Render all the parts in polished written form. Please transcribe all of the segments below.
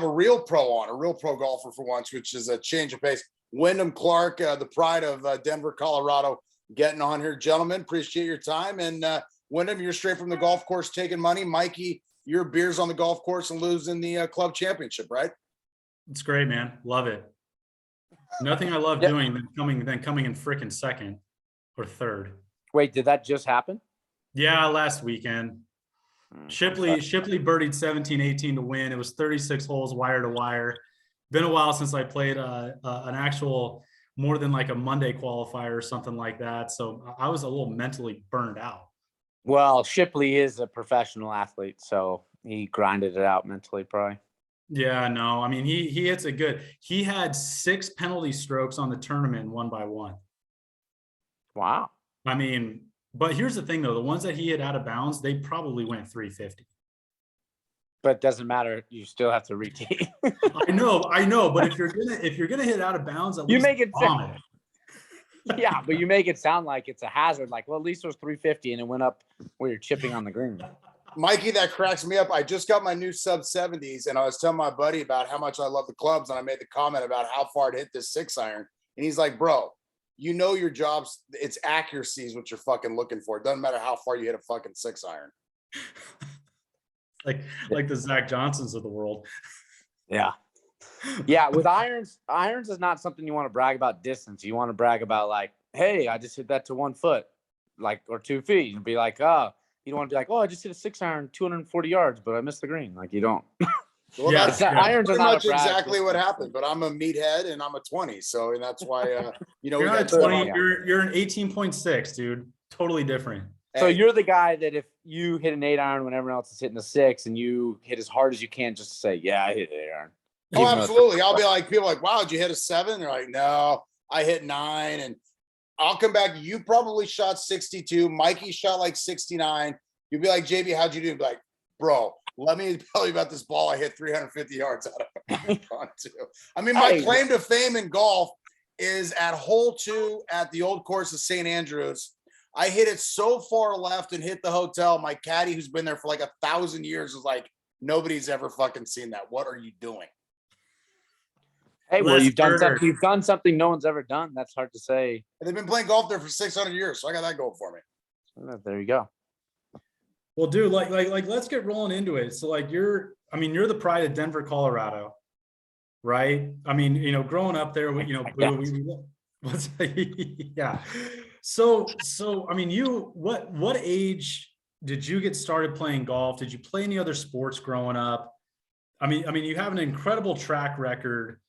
a real pro golfer for once, which is a change of pace. Wyndham Clark, the pride of Denver, Colorado, getting on here. Gentlemen, appreciate your time. And Wyndham, you're straight from the golf course taking money. Mikey, your beers on the golf course and losing the club championship, right? It's great, man. Love it. Nothing I love doing than coming in frickin' second or third. Wait, did that just happen? Yeah, last weekend. Shipley birdied 17, 18 to win. It was 36 holes wire to wire. Been a while since I played an actual more than like a Monday qualifier or something like that. So I was a little mentally burned out. Well, Shipley is a professional athlete, so he grinded it out mentally, probably. Yeah, no, I mean, he hits it good. He had 6 penalty strokes on the tournament, 1 by 1. Wow. I mean, but here's the thing though, the ones that he hit out of bounds, they probably went 350. But it doesn't matter. You still have to retee. I know. But if you're gonna hit out of bounds, at least you make it bomb it. Yeah, but you make it sound like it's a hazard. Like, well, at least it was 350 and it went up where you're chipping on the green. Mikey, that cracks me up. I just got my new sub 70s and I was telling my buddy about how much I love the clubs. And I made the comment about how far to hit this 6-iron. And he's like, bro, you know your job's, it's accuracy is what you're fucking looking for. It doesn't matter how far you hit a fucking 6-iron. like the Zach Johnsons of the world. Yeah. Yeah, with irons is not something you want to brag about distance. You want to brag about like, hey, I just hit that to 1 foot, like, or 2 feet. And be like, oh, you don't want to be like, oh, I just hit a 6-iron 240 yards, but I missed the green. Like, you don't. Well, Yeah, that's irons pretty are not much exactly what distance. happened. But I'm a meathead and I'm a 20, so and that's why you know You're we not got a 20, you're an 18.6, dude. Totally different. So you're the guy that if you hit an 8-iron when everyone else is hitting a 6 and you hit as hard as you can just to say, yeah, I hit an 8-iron. Oh, absolutely. I'll be like, people are like, wow, did you hit a 7? They're like, no, I hit 9. And I'll come back. You probably shot 62. Mikey shot like 69. You'd be like, JB, how'd you do? Be like, bro, let me tell you about this ball I hit 350 yards out of. I mean, my claim to fame in golf is at hole 2 at the old course of St. Andrews. I hit it so far left and hit the hotel. My caddy, who's been there for like 1,000 years, was like, nobody's ever fucking seen that. What are you doing? Hey, well, you've done something no one's ever done. That's hard to say. And they've been playing golf there for 600 years, so I got that going for me. There you go. Well, dude, like, let's get rolling into it. So, like, you're the pride of Denver, Colorado, right? I mean, you know, growing up there, yeah. So, I mean, what age did you get started playing golf? Did you play any other sports growing up? I mean, you have an incredible track record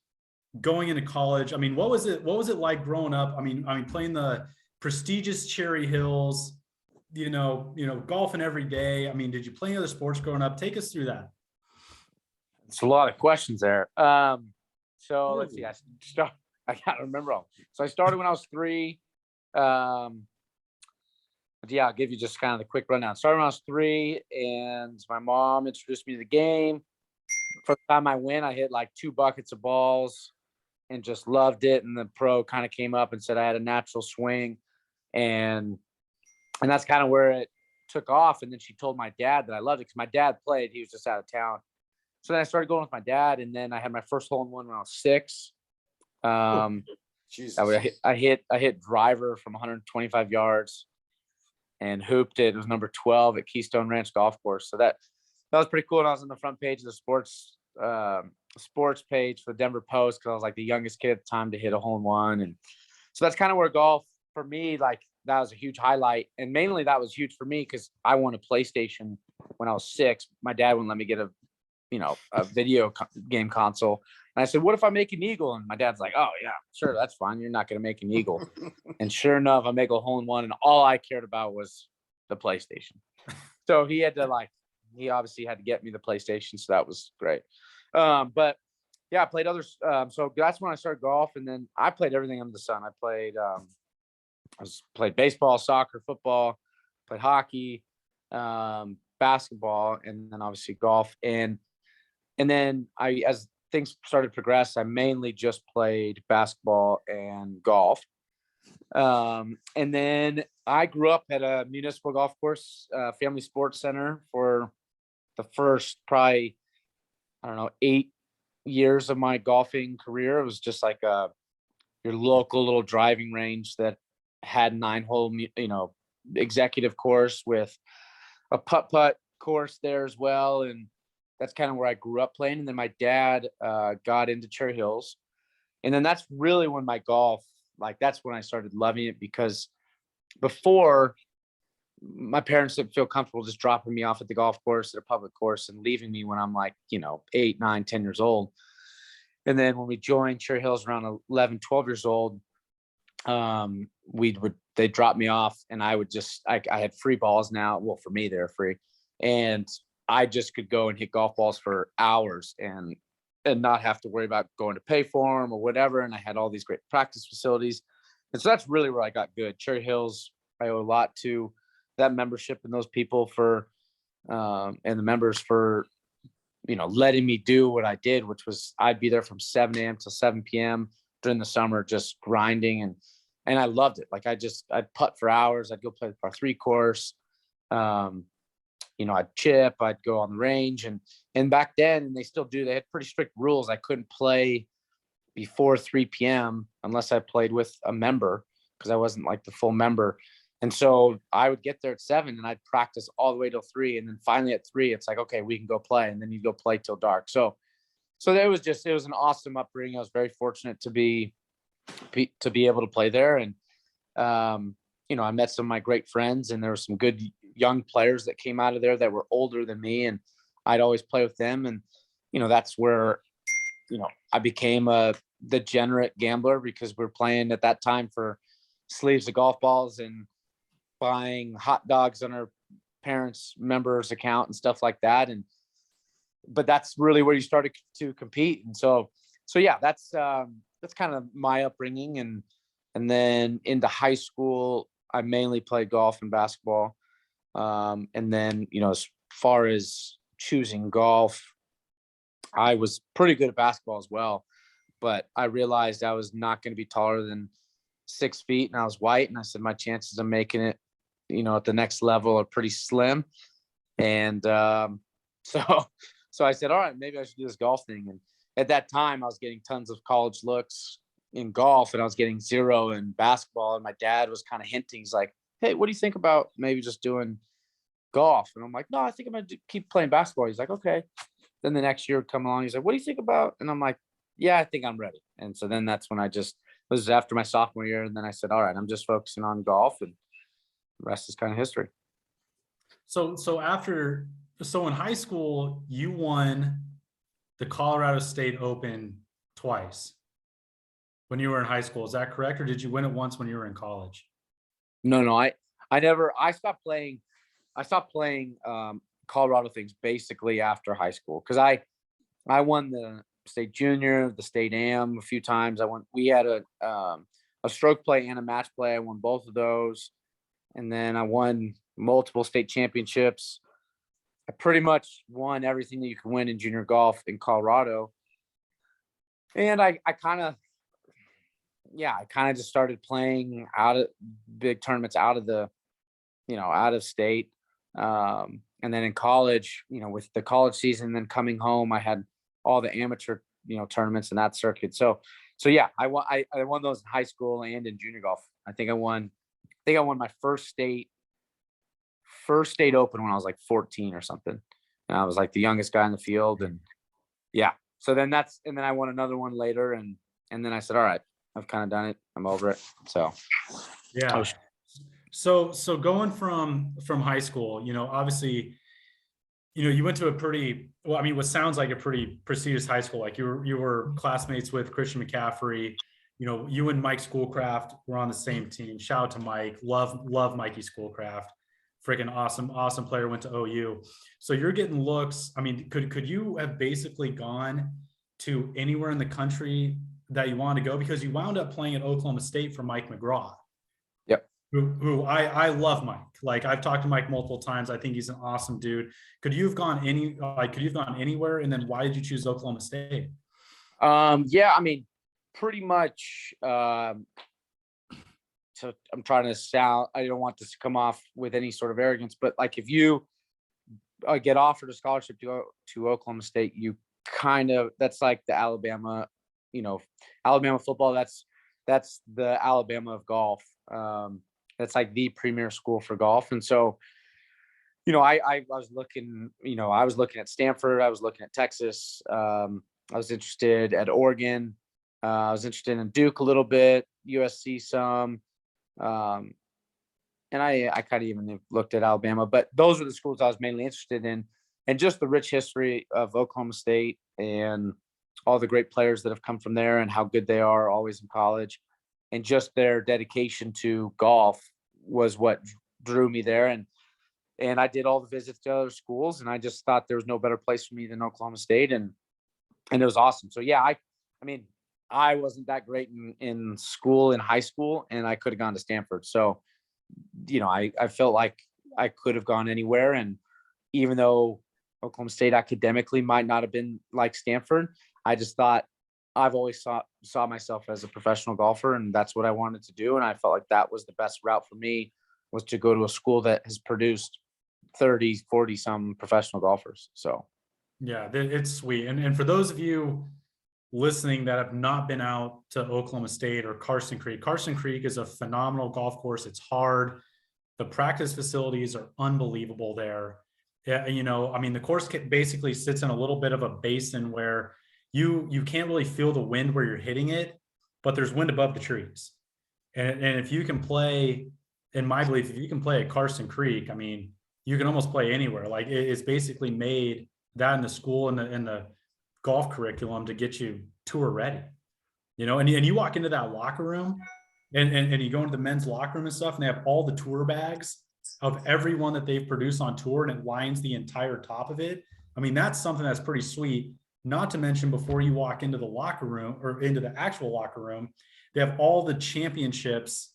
going into college. I mean, what was it like growing up? I mean, playing the prestigious Cherry Hills, you know, golfing every day. I mean, did you play any other sports growing up? Take us through that. It's a lot of questions there. So let's see. I can't remember all. So I started when I was 3. Yeah, I'll give you just kind of the quick rundown. Started when I was 3, and my mom introduced me to the game. First time I went, I hit like 2 buckets of balls and just loved it. And the pro kind of came up and said I had a natural swing, and that's kind of where it took off. And then she told my dad that I loved it because my dad played. He was just out of town. So then I started going with my dad, and then I had my first hole in one when I was 6. I hit driver from 125 yards and hooped it. It was number 12 at Keystone Ranch Golf Course. So that was pretty cool. And I was on the front page of the sports page for the Denver Post because I was like the youngest kid at the time to hit a hole in one. And so that's kind of where golf for me, like, that was a huge highlight. And mainly that was huge for me because I won a PlayStation when I was 6. My dad wouldn't let me get a video game console. And I said, what if I make an eagle? And my dad's like, oh yeah, sure. That's fine. You're not going to make an eagle. And sure enough, I make a hole in one. And all I cared about was the PlayStation. So he obviously had to get me the PlayStation. So that was great. But yeah, I played others. So that's when I started golf. And then I played everything under the sun. I played baseball, soccer, football, played hockey, basketball, and then obviously golf. And then as things started to progress, I mainly just played basketball and golf. And then I grew up at a municipal golf course, Family Sports Center, for the first probably, 8 years of my golfing career, it was just like your local little driving range that had 9-hole, executive course with a putt course there as well. And that's kind of where I grew up playing. And then my dad got into Cherry Hills. And then that's really when my golf, like that's when I started loving it, because before, my parents didn't feel comfortable just dropping me off at the golf course at a public course and leaving me when I'm like, 8, 9, 10 years old. And then when we joined Cherry Hills around 11, 12 years old, they dropped me off, and I would just, I had free balls now. Well, for me, they're free. And I just could go and hit golf balls for hours and not have to worry about going to pay for them or whatever. And I had all these great practice facilities. And so that's really where I got good. Cherry Hills, I owe a lot to that membership and those people for, and the members for, letting me do what I did, which was I'd be there from 7 a.m. till 7 p.m. during the summer, just grinding. And I loved it. Like I'd putt for hours. I'd go play the par 3 course. I'd chip, I'd go on the range, and back then, and they still do, they had pretty strict rules. I couldn't play before 3 p.m. unless I played with a member, because I wasn't like the full member. And so I would get there at 7 and I'd practice all the way till 3. And then finally at 3, it's like, okay, we can go play. And then you go play till dark. So it was an awesome upbringing. I was very fortunate to be able to play there. And, I met some of my great friends, and there were some good young players that came out of there that were older than me, and I'd always play with them. And, that's where, I became a degenerate gambler, because we're playing at that time for sleeves of golf balls and buying hot dogs on our parents' members account and stuff like that. But that's really where you started to compete. And so yeah, that's kind of my upbringing. And then into high school, I mainly played golf and basketball. And then, as far as choosing golf, I was pretty good at basketball as well, but I realized I was not going to be taller than 6 feet, and I was white. And I said, my chances of making it, at the next level are pretty slim. And so I said, all right, maybe I should do this golf thing. And at that time, I was getting tons of college looks in golf, and I was getting 0 in basketball. And my dad was kind of hinting, he's like, hey, what do you think about maybe just doing golf? And I'm like, no, I think I'm going to keep playing basketball. He's like, okay. Then the next year would come along. He's like, what do you think about? And I'm like, yeah, I think I'm ready. And so then that's when it was after my sophomore year. And then I said, all right, I'm just focusing on golf, and the rest is kind of history. So in high school, you won the Colorado State Open twice when you were in high school. Is that correct? Or did you win it once when you were in college? No, I stopped playing Colorado things basically after high school, because I won the state junior, the state am a few times. We had a stroke play and a match play. I won both of those. And then I won multiple state championships. I pretty much won everything that you can win in junior golf in Colorado. And I kind of just started playing out of big tournaments out of state. And then in college, with the college season, then coming home, I had all the amateur, tournaments in that circuit. So yeah, I won those in high school and in junior golf. I think I won my first state open when I was like 14 or something. And I was like the youngest guy in the field. And yeah, so then I won another one later. And then I said, all right, I've kind of done it. I'm over it. So yeah. So going from high school, obviously, you went to what sounds like a pretty prestigious high school. Like you were classmates with Christian McCaffrey. You and Mike Schoolcraft were on the same team. Shout out to Mike. Love Mikey Schoolcraft. Freaking awesome player, went to OU. So you're getting looks. I mean, could you have basically gone to anywhere in the country that you wanted to go? Because you wound up playing at Oklahoma State for Mike McGraw. Yep. Who I love Mike. Like I've talked to Mike multiple times. I think he's an awesome dude. Could you have gone anywhere? And then why did you choose Oklahoma State? Yeah, I mean, pretty much, so I'm trying to sound, I don't want this to come off with any sort of arrogance, but like if you get offered a scholarship to go to Oklahoma State, you that's like the Alabama, Alabama football. That's the Alabama of golf. That's like the premier school for golf. And so, I was looking, at Stanford. I was looking at Texas. I was interested at Oregon. I was interested in Duke a little bit, USC some. And I kind of even looked at Alabama, but those were the schools I was mainly interested in, and just the rich history of Oklahoma State and all the great players that have come from there and how good they are always in college, and just their dedication to golf was what drew me there. And I did all the visits to other schools, and I just thought there was no better place for me than Oklahoma State. And it was awesome. So yeah, I mean, I wasn't that great in school, in high school, and I could have gone to Stanford. So, I felt like I could have gone anywhere. And even though Oklahoma State academically might not have been like Stanford, I just thought I've always saw myself as a professional golfer, and that's what I wanted to do. And I felt like that was the best route for me, was to go to a school that has produced 30, 40 some professional golfers. So Yeah, it's sweet. And for those of you listening that have not been out to Oklahoma State or Carson Creek is a phenomenal golf course. It's hard. The practice facilities are unbelievable there. Yeah, the course basically sits in a little bit of a basin where you can't really feel the wind where you're hitting it, but there's wind above the trees. And if you can play, in my belief, if you can play at Carson Creek, you can almost play anywhere. Like it's basically made that in the school and the golf curriculum to get you tour ready, and you walk into that locker room and you go into the men's locker room and stuff, and they have all the tour bags of everyone that they've produced on tour, and it lines the entire top of it. That's something that's pretty sweet. Not to mention, before you walk into the locker room or into the actual locker room, they have all the championships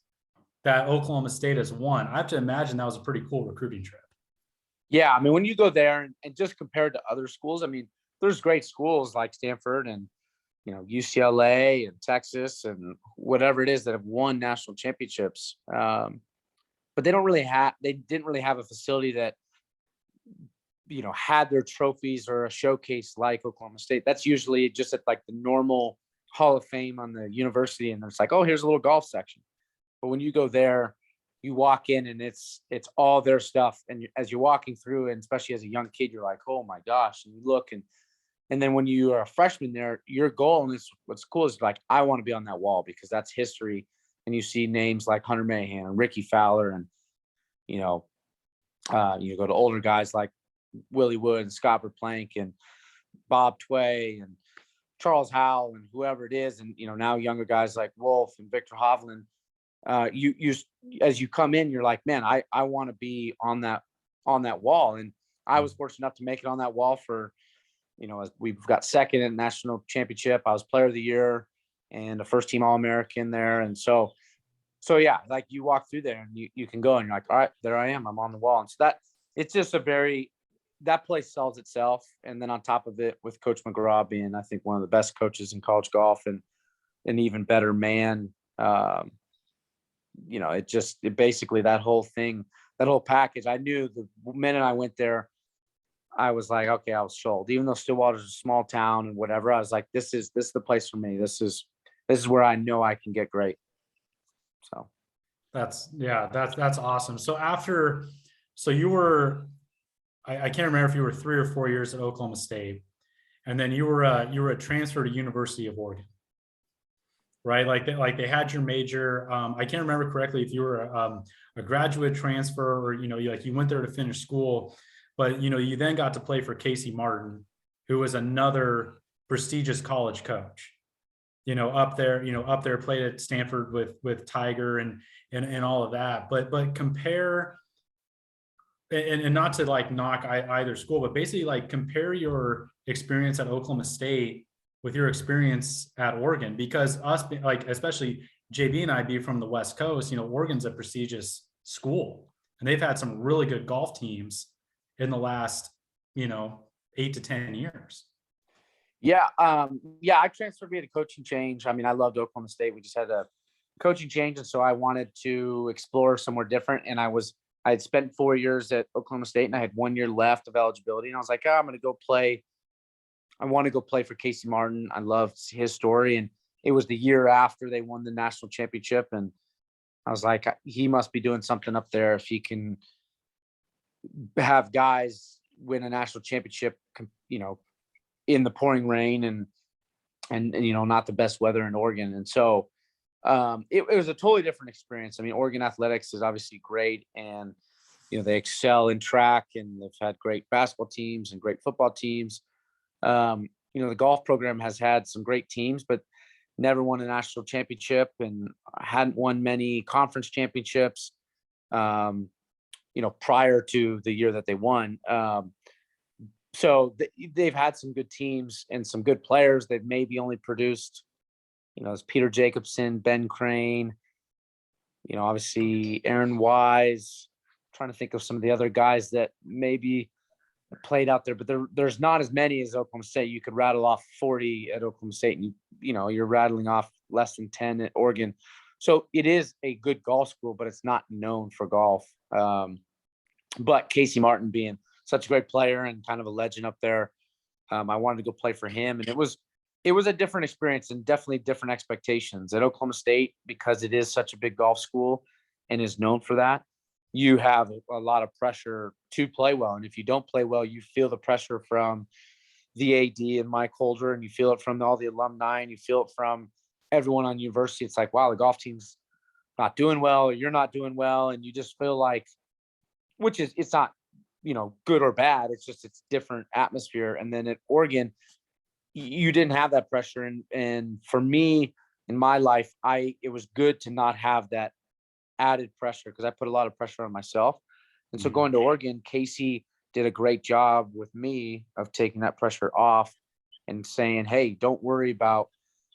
that Oklahoma State has won. I have to imagine that was a pretty cool recruiting trip. Yeah, when you go there and just compared to other schools, there's great schools like Stanford and, UCLA and Texas and whatever it is that have won national championships. But they didn't really have a facility that, had their trophies or a showcase like Oklahoma State. That's usually just at like the normal Hall of Fame on the university. And it's like, oh, here's a little golf section. But when you go there, you walk in and it's all their stuff. And as you're walking through, and especially as a young kid, you're like, oh my gosh. And you look and then when you are a freshman there, your goal, and what's cool is like, I want to be on that wall because that's history. And you see names like Hunter Mahan and Ricky Fowler. And, you go to older guys like Willie Wood and Scott Verplank and Bob Tway and Charles Howell and whoever it is. And, now younger guys like Wolf and Victor Hovland. You as you come in, you're like, man, I want to be on that wall. And I was fortunate enough to make it on that wall for, we've got second in national championship. I was player of the year and a first team All-American there. And so yeah, like you walk through there and you can go and you're like, all right, there I am, I'm on the wall. And so that it's just that place sells itself. And then on top of it, with Coach McGraw being, I think, one of the best coaches in college golf and an even better man, it basically, that whole thing, that whole package, I knew the minute I went there, I was like, okay, I was sold. Even though Stillwater's a small town and whatever, I was like, this is the place for me. This is where I know I can get great. So that's awesome. So you were, I can't remember if you were 3 or 4 years at Oklahoma State, and then you were a transfer to University of Oregon, right? Like they had your major. I can't remember correctly if you were a graduate transfer or you went there to finish school, but you then got to play for Casey Martin, who was another prestigious college coach. Up there played at Stanford with Tiger and all of that. But compare. And not to like knock either school, but basically like compare your experience at Oklahoma State with your experience at Oregon, because us, like especially JB and I, be from the West Coast, Oregon's a prestigious school and they've had some really good golf teams in the last, 8 to 10 years. Yeah. I transferred via a coaching change. I loved Oklahoma State. We just had a coaching change. And so I wanted to explore somewhere different. And I had spent 4 years at Oklahoma State and I had 1 year left of eligibility. And I was like, I'm going to go play I want to go play for Casey Martin. I loved his story. And it was the year after they won the national championship. And I was like, he must be doing something up there if he can have guys win a national championship, you know, in the pouring rain and you know, not the best weather in Oregon. And so it was a totally different experience. I mean, Oregon athletics is obviously great, and you know, they excel in track, and they've had great basketball teams and great football teams. You know, the golf program has had some great teams, but never won a national championship and hadn't won many conference championships, you know, prior to the year that they won. So they've had some good teams and some good players. They've maybe only produced, you know, it's Peter Jacobson, Ben Crane, you know, obviously Aaron Wise. I'm trying to think of some of the other guys that maybe played out there, but there's not as many as Oklahoma State. You could rattle off 40 at Oklahoma State, and you know, you're rattling off less than 10 at Oregon. So it is a good golf school, but it's not known for golf. But Casey Martin being such a great player and kind of a legend up there, I wanted to go play for him, and it was a different experience and definitely different expectations at Oklahoma State, because it is such a big golf school and is known for that. You have a lot of pressure to play well. And if you don't play well, you feel the pressure from the AD and Mike Holder, and you feel it from all the alumni, and you feel it from everyone on university. It's like, wow, the golf team's not doing well, or you're not doing well. And you just feel like, which is, it's not, you know, good or bad. It's just, it's different atmosphere. And then at Oregon, you didn't have that pressure. And for me, in my life, it was good to not have that added pressure, because I put a lot of pressure on myself. And so going to Oregon, Casey did a great job with me of taking that pressure off and saying, hey, don't worry about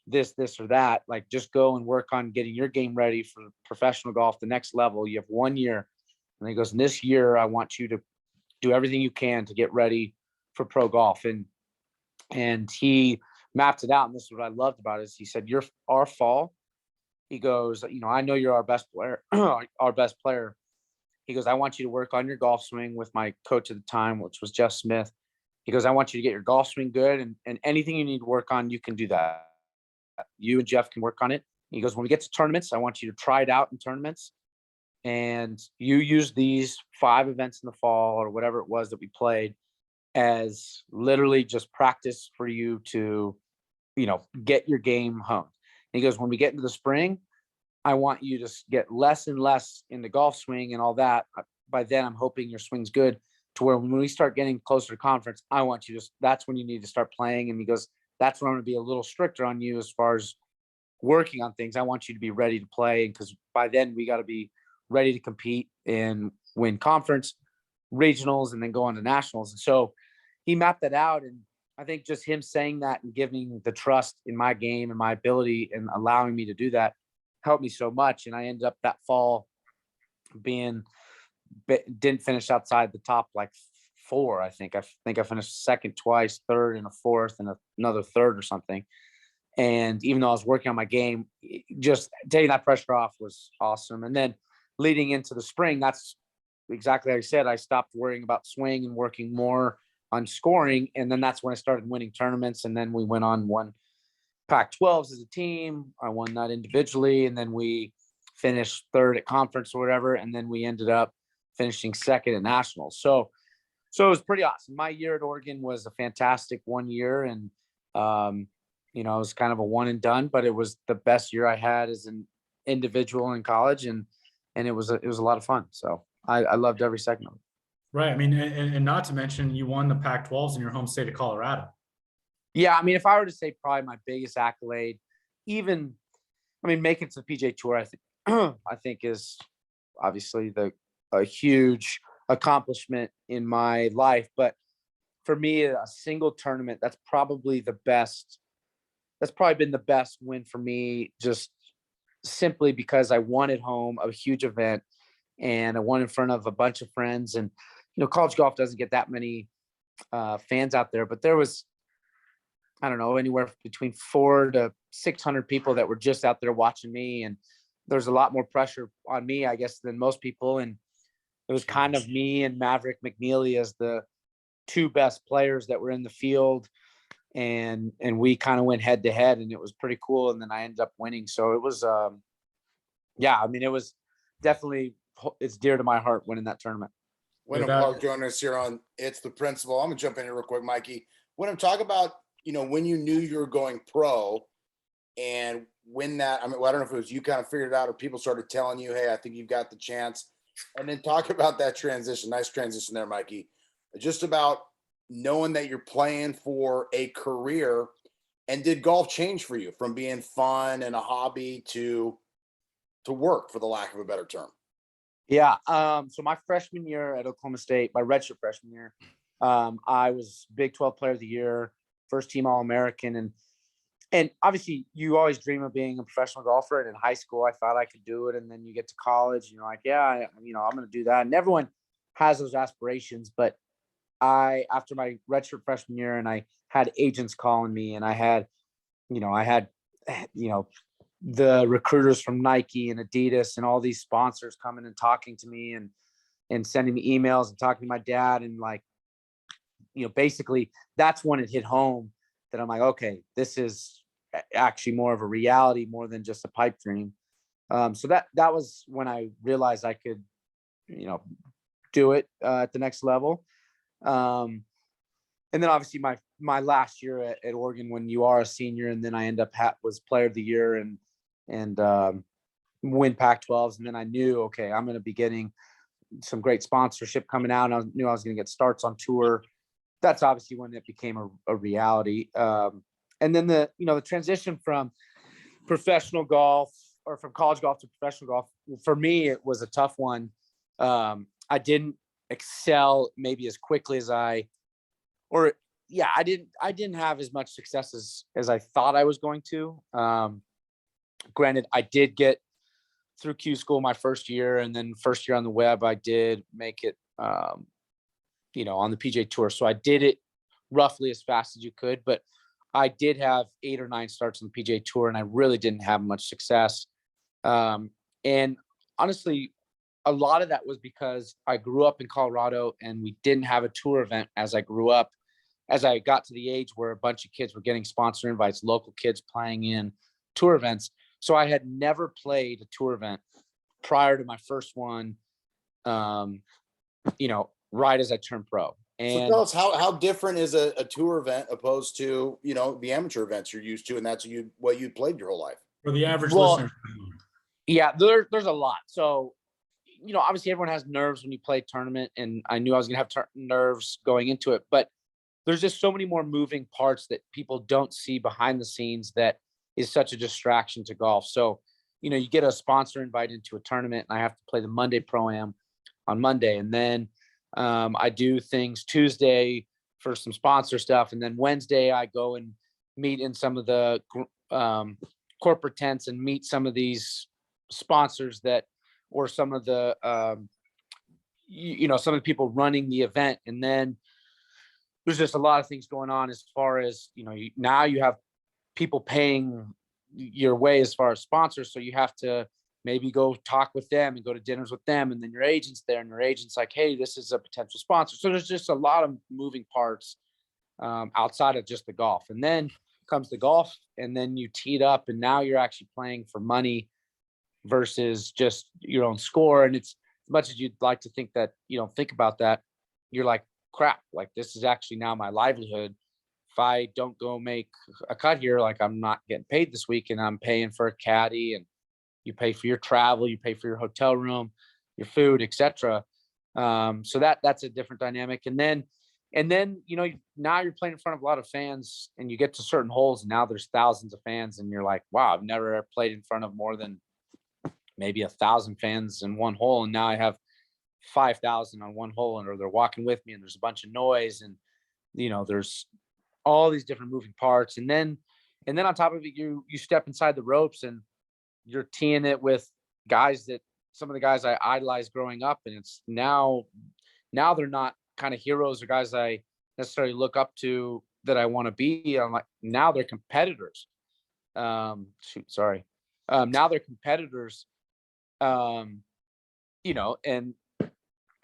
this or that. Like, just go and work on getting your game ready for professional golf, the next level. You have 1 year. And he goes, in this year, I want you to do everything you can to get ready for pro golf. And he mapped it out. And this is what I loved about it, is he said, our fall. He goes, you know, I know you're our best player, our best player. He goes, I want you to work on your golf swing with my coach at the time, which was Jeff Smith. He goes, I want you to get your golf swing good, and anything you need to work on, you can do that. You and Jeff can work on it. He goes, when we get to tournaments, I want you to try it out in tournaments, and you use these 5 events in the fall or whatever it was that we played as literally just practice for you to, you know, get your game honed. He goes, when we get into the spring, I want you to get less and less in the golf swing and all that. By then, I'm hoping your swing's good, to where when we start getting closer to conference, I want you to, that's when you need to start playing. And he goes, that's when I'm going to be a little stricter on you as far as working on things. I want you to be ready to play, because by then we got to be ready to compete and win conference, regionals, and then go on to nationals. And so he mapped that out. And I think just him saying that and giving the trust in my game and my ability and allowing me to do that helped me so much. And I ended up that fall didn't finish outside the top like 4. I think I finished second twice, third and a fourth, and another third or something. And even though I was working on my game, just taking that pressure off was awesome. And then leading into the spring, that's exactly like I said, I stopped worrying about swing and working more on scoring. And then that's when I started winning tournaments. And then we went on, won Pac-12s as a team. I won that individually. And then we finished third at conference or whatever. And then we ended up finishing second at nationals. So it was pretty awesome. My year at Oregon was a fantastic 1 year. And, you know, it was kind of a one and done, but it was the best year I had as an individual in college. And it was a lot of fun. So I loved every second of it. Right. I mean, and not to mention, you won the Pac-12s in your home state of Colorado. Yeah. I mean, if I were to say probably my biggest accolade, making it to the PGA Tour, I think is obviously a huge accomplishment in my life. But for me, a single tournament, that's probably been the best win for me, just simply because I won at home, a huge event, and I won in front of a bunch of friends. And, you know, college golf doesn't get that many fans out there, but there was, I don't know, anywhere between 400 to 600 people that were just out there watching me. And there's a lot more pressure on me, I guess, than most people. And it was kind of me and Maverick McNeely as the 2 best players that were in the field. and we kind of went head to head, and it was pretty cool. And then I ended up winning. So it was, yeah, I mean, it was definitely, it's dear to my heart winning that tournament. Wyndham Clark joining us here on It's the Principal. I'm gonna jump in here real quick, Mikey. Wyndham, talk about, when you knew you were going pro and when that, I mean, well, I don't know if it was you kind of figured it out or people started telling you, hey, I think you've got the chance. And then talk about that transition. Nice transition there, Mikey. Just about knowing that you're playing for a career. And did golf change for you from being fun and a hobby to work, for the lack of a better term? Yeah. So my freshman year at Oklahoma State, my redshirt freshman year, I was Big 12 Player of the Year, first team All-American, and obviously you always dream of being a professional golfer. And in high school, I thought I could do it. And then you get to college, you're like, yeah, I'm going to do that. And everyone has those aspirations. But after my redshirt freshman year, and I had agents calling me, and I had the recruiters from Nike and Adidas and all these sponsors coming and talking to me and sending me emails and talking to my dad. And like, basically that's when it hit home that I'm like, okay, this is actually more of a reality, more than just a pipe dream. So that was when I realized I could, do it at the next level. And then obviously my last year at Oregon, when you are a senior, and then I end up was Player of the Year and win Pac-12s. And then I knew, okay, I'm going to be getting some great sponsorship coming out. And I knew I was going to get starts on tour. That's obviously when it became a reality. And then the transition from professional golf, or from college golf to professional golf, for me, it was a tough one. I didn't excel maybe as quickly as I didn't have as much success as I thought I was going to. Granted, I did get through Q school my first year, and then first year on the web, I did make it, on the PGA Tour. So I did it roughly as fast as you could, but I did have 8 or 9 starts on the PGA Tour, and I really didn't have much success. And honestly, a lot of that was because I grew up in Colorado, and we didn't have a tour event as I grew up. As I got to the age where a bunch of kids were getting sponsor invites, local kids playing in tour events. So I had never played a tour event prior to my first one, right as I turned pro. And so tell us how different is a tour event opposed to, the amateur events you're used to, and that's what you played your whole life. For the average listener. Yeah, there's a lot. So, obviously everyone has nerves when you play a tournament, and I knew I was going to have nerves going into it, but there's just so many more moving parts that people don't see behind the scenes that is such a distraction to golf. So, you get a sponsor invite into a tournament, and I have to play the Monday Pro-Am on Monday. And then I do things Tuesday for some sponsor stuff. And then Wednesday I go and meet in some of the corporate tents and meet some of these sponsors or some of the, some of the people running the event. And then there's just a lot of things going on as far as, now you have people paying your way as far as sponsors. So you have to maybe go talk with them and go to dinners with them. And then your agent's there, and your agent's like, hey, this is a potential sponsor. So there's just a lot of moving parts outside of just the golf. And then comes the golf, and then you teed up, and now you're actually playing for money versus just your own score. And it's, as much as you'd like to think that you don't think about that, you're like, crap, like this is actually now my livelihood. If I don't go make a cut here, like I'm not getting paid this week, and I'm paying for a caddy, and you pay for your travel, you pay for your hotel room, your food, etc. So that's a different dynamic. And then, now you're playing in front of a lot of fans, and you get to certain holes, and now there's thousands of fans, and you're like, wow, I've never played in front of more than maybe 1,000 fans in one hole. And now I have 5,000 on one hole, or they're walking with me, and there's a bunch of noise, and, there's all these different moving parts. And then on top of it, you step inside the ropes, and you're teeing it with guys that some of the guys I idolized growing up. And it's now they're not kind of heroes or guys I necessarily look up to that I want to be. I'm like, now they're competitors. Now they're competitors, and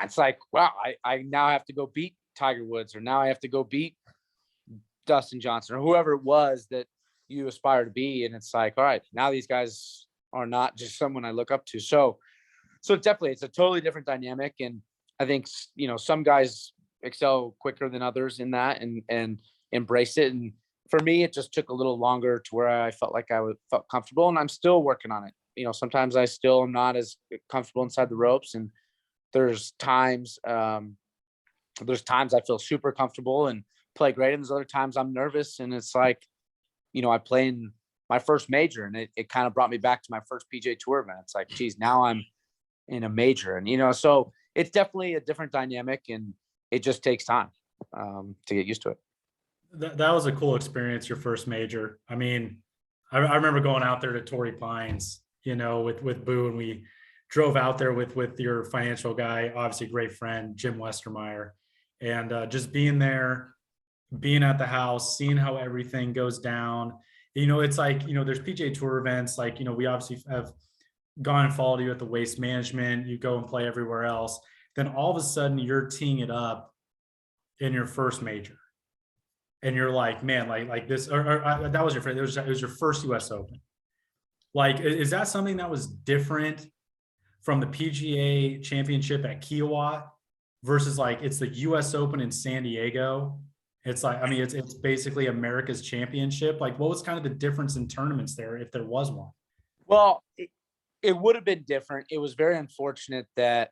it's like, wow, I now have to go beat Tiger Woods, or now I have to go beat Dustin Johnson or whoever it was that you aspire to be. And it's like, all right, now these guys are not just someone I look up to. So definitely it's a totally different dynamic. And I think, some guys excel quicker than others in that and embrace it. And for me, it just took a little longer to where I felt like felt comfortable, and I'm still working on it. Sometimes I still am not as comfortable inside the ropes, and there's times I feel super comfortable and play great, and there's other times I'm nervous, and it's like, I play in my first major, and it kind of brought me back to my first PGA Tour event. It's like, geez, now I'm in a major, and so it's definitely a different dynamic, and it just takes time to get used to it. That was a cool experience, your first major. I mean, I remember going out there to Torrey Pines, with Boo, and we drove out there with your financial guy, obviously great friend, Jim Westermeyer, and just being there, being at the house, seeing how everything goes down. It's like, there's PGA Tour events, like, we obviously have gone and followed you at the Waste Management, you go and play everywhere else. Then all of a sudden you're teeing it up in your first major. And you're like, man, like this, or that was it was your first US Open. Like, is that something that was different from the PGA Championship at Kiowa versus like it's the US Open in San Diego? It's like, I mean, it's basically America's championship. Like, what was kind of the difference in tournaments there, if there was one? Well, it would have been different. It was very unfortunate that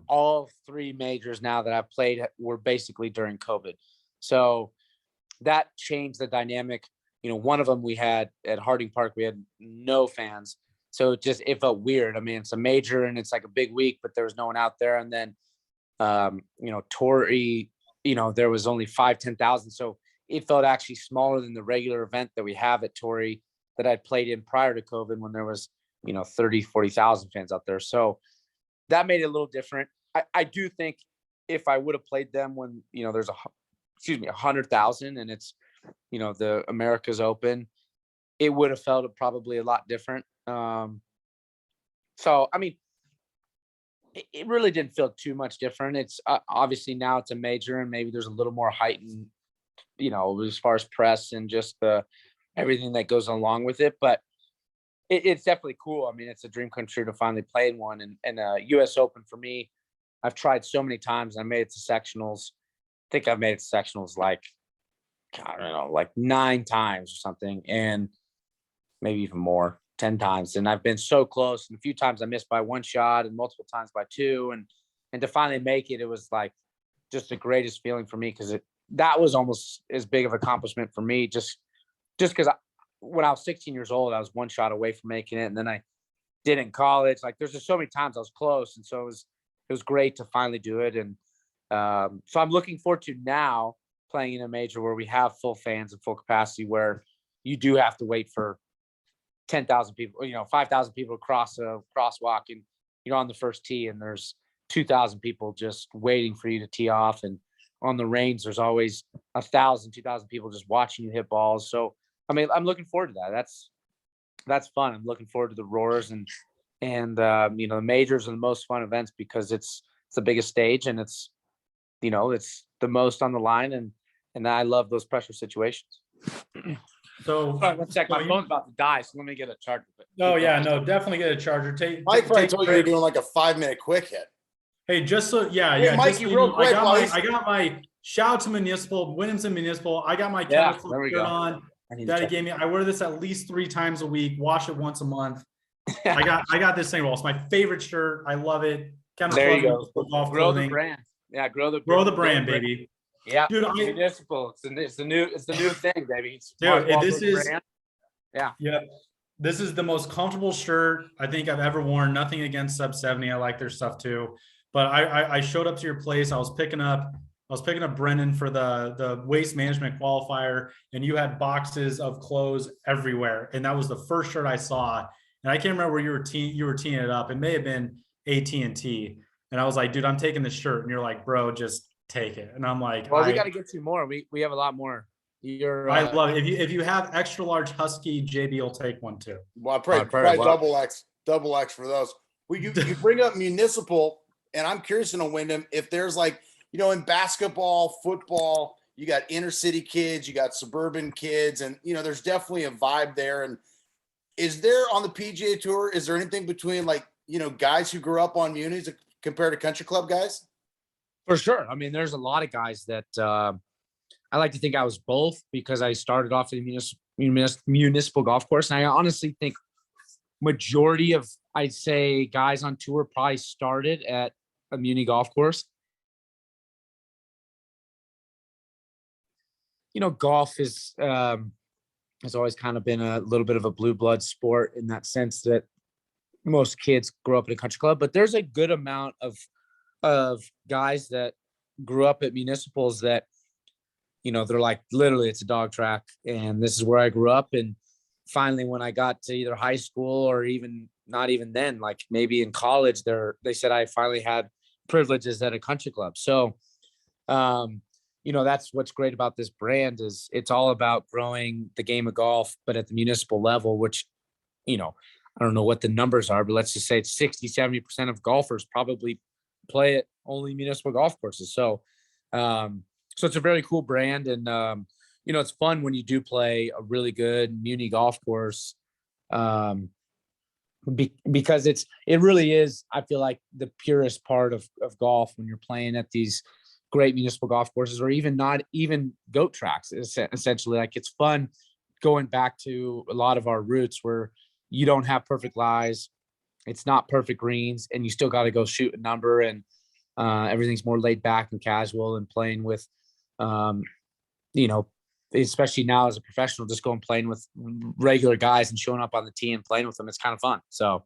all three majors now that I've played were basically during COVID. So that changed the dynamic. One of them we had at Harding Park, we had no fans. So it felt weird. I mean, it's a major and it's like a big week, but there was no one out there. And then, Torrey, there was only 10,000. So it felt actually smaller than the regular event that we have at Torrey that I'd played in prior to COVID when there was, 30, 40,000 fans out there. So that made it a little different. I do think if I would have played them when, there's 100,000 and it's, the America's Open, it would have felt probably a lot different. So, I mean, it really didn't feel too much different. It's obviously now it's a major and maybe there's a little more heightened, as far as press and just everything that goes along with it. But it's definitely cool. I mean, it's a dream come true to finally play in one. And US Open for me, I've tried so many times. I made it to sectionals. I think I've made it to sectionals like 9 times or something, and maybe even more, 10 times. And I've been so close. And a few times I missed by 1 shot and multiple times by 2. And to finally make it, it was like just the greatest feeling for me, because that was almost as big of an accomplishment for me. Just because when I was 16 years old, I was 1 shot away from making it. And then I did in college. Like, there's just so many times I was close. And so it was great to finally do it. And so I'm looking forward to now playing in a major where we have full fans and full capacity, where you do have to wait for 10,000 people, 5,000 people across a crosswalk, and you're on the first tee and there's 2,000 people just waiting for you to tee off. And on the range, there's always 1,000, 2,000 people just watching you hit balls. So, I mean, I'm looking forward to that. That's fun. I'm looking forward to the roars and the majors are the most fun events because it's the biggest stage and it's the most on the line, and I love those pressure situations. So sorry, 1 sec, my phone's about to die, so let me get a charger. Oh yeah, no, definitely get a charger. Mike probably told you you're doing like a 5-minute quick hit. Hey, just so Hey, Mikey, just, real quick, I got my shout out to Municipal, Wyndham's and Municipal. I got my Kennel Club shirt on. Daddy gave me. I wear this at least 3 times a week. Wash it once a month. I got this thing. Well, it's my favorite shirt. I love it. Kennel there Club, you go. Grow the brand. Yeah, grow the brand, baby. Yeah, dude. Municipal. It's the new thing, baby. Dude, this is brand. Yeah. This is the most comfortable shirt I think I've ever worn. Nothing against Sub 70. I like their stuff too. But I showed up to your place. I was picking up Brendan for the Waste Management qualifier, and you had boxes of clothes everywhere. And that was the first shirt I saw. And I can't remember where you were teeing it up. It may have been AT&T. And I was like, dude, I'm taking this shirt. And you're like, bro, just take it. And I'm like, well, we got to get you more. We have a lot more. I love it. If you have extra large Husky, JB will take one too. Well, probably double X for those. Well, you bring up Municipal, and I'm curious to know, Wyndham, if there's like, in basketball, football, you got inner city kids, you got suburban kids, and there's definitely a vibe there. And is there on the PGA Tour, is there anything between like, guys who grew up on munis compared to country club guys? For sure. I mean, there's a lot of guys that I like to think I was both, because I started off in a municipal golf course. And I honestly think majority of, I'd say, guys on tour probably started at a muni golf course. Golf has always kind of been a little bit of a blue blood sport in that sense that most kids grow up in a country club, but there's a good amount of guys that grew up at municipals that, they're like, literally it's a dog track and this is where I grew up. And finally, when I got to either high school or even not even then, like maybe in college, they said I finally had privileges at a country club. So, that's what's great about this brand is it's all about growing the game of golf, but at the municipal level, which, I don't know what the numbers are, but let's just say it's 60-70% of golfers probably play at only municipal golf courses. So, so it's a very cool brand. And, it's fun when you do play a really good muni golf course. Because it really is, I feel like, the purest part of golf when you're playing at these great municipal golf courses, or even not even goat tracks. Essentially, like, it's fun going back to a lot of our roots where you don't have perfect lies, it's not perfect greens, and you still got to go shoot a number, and everything's more laid back and casual, and playing with, especially now as a professional, just going playing with regular guys and showing up on the tee and playing with them. It's kind of fun. So.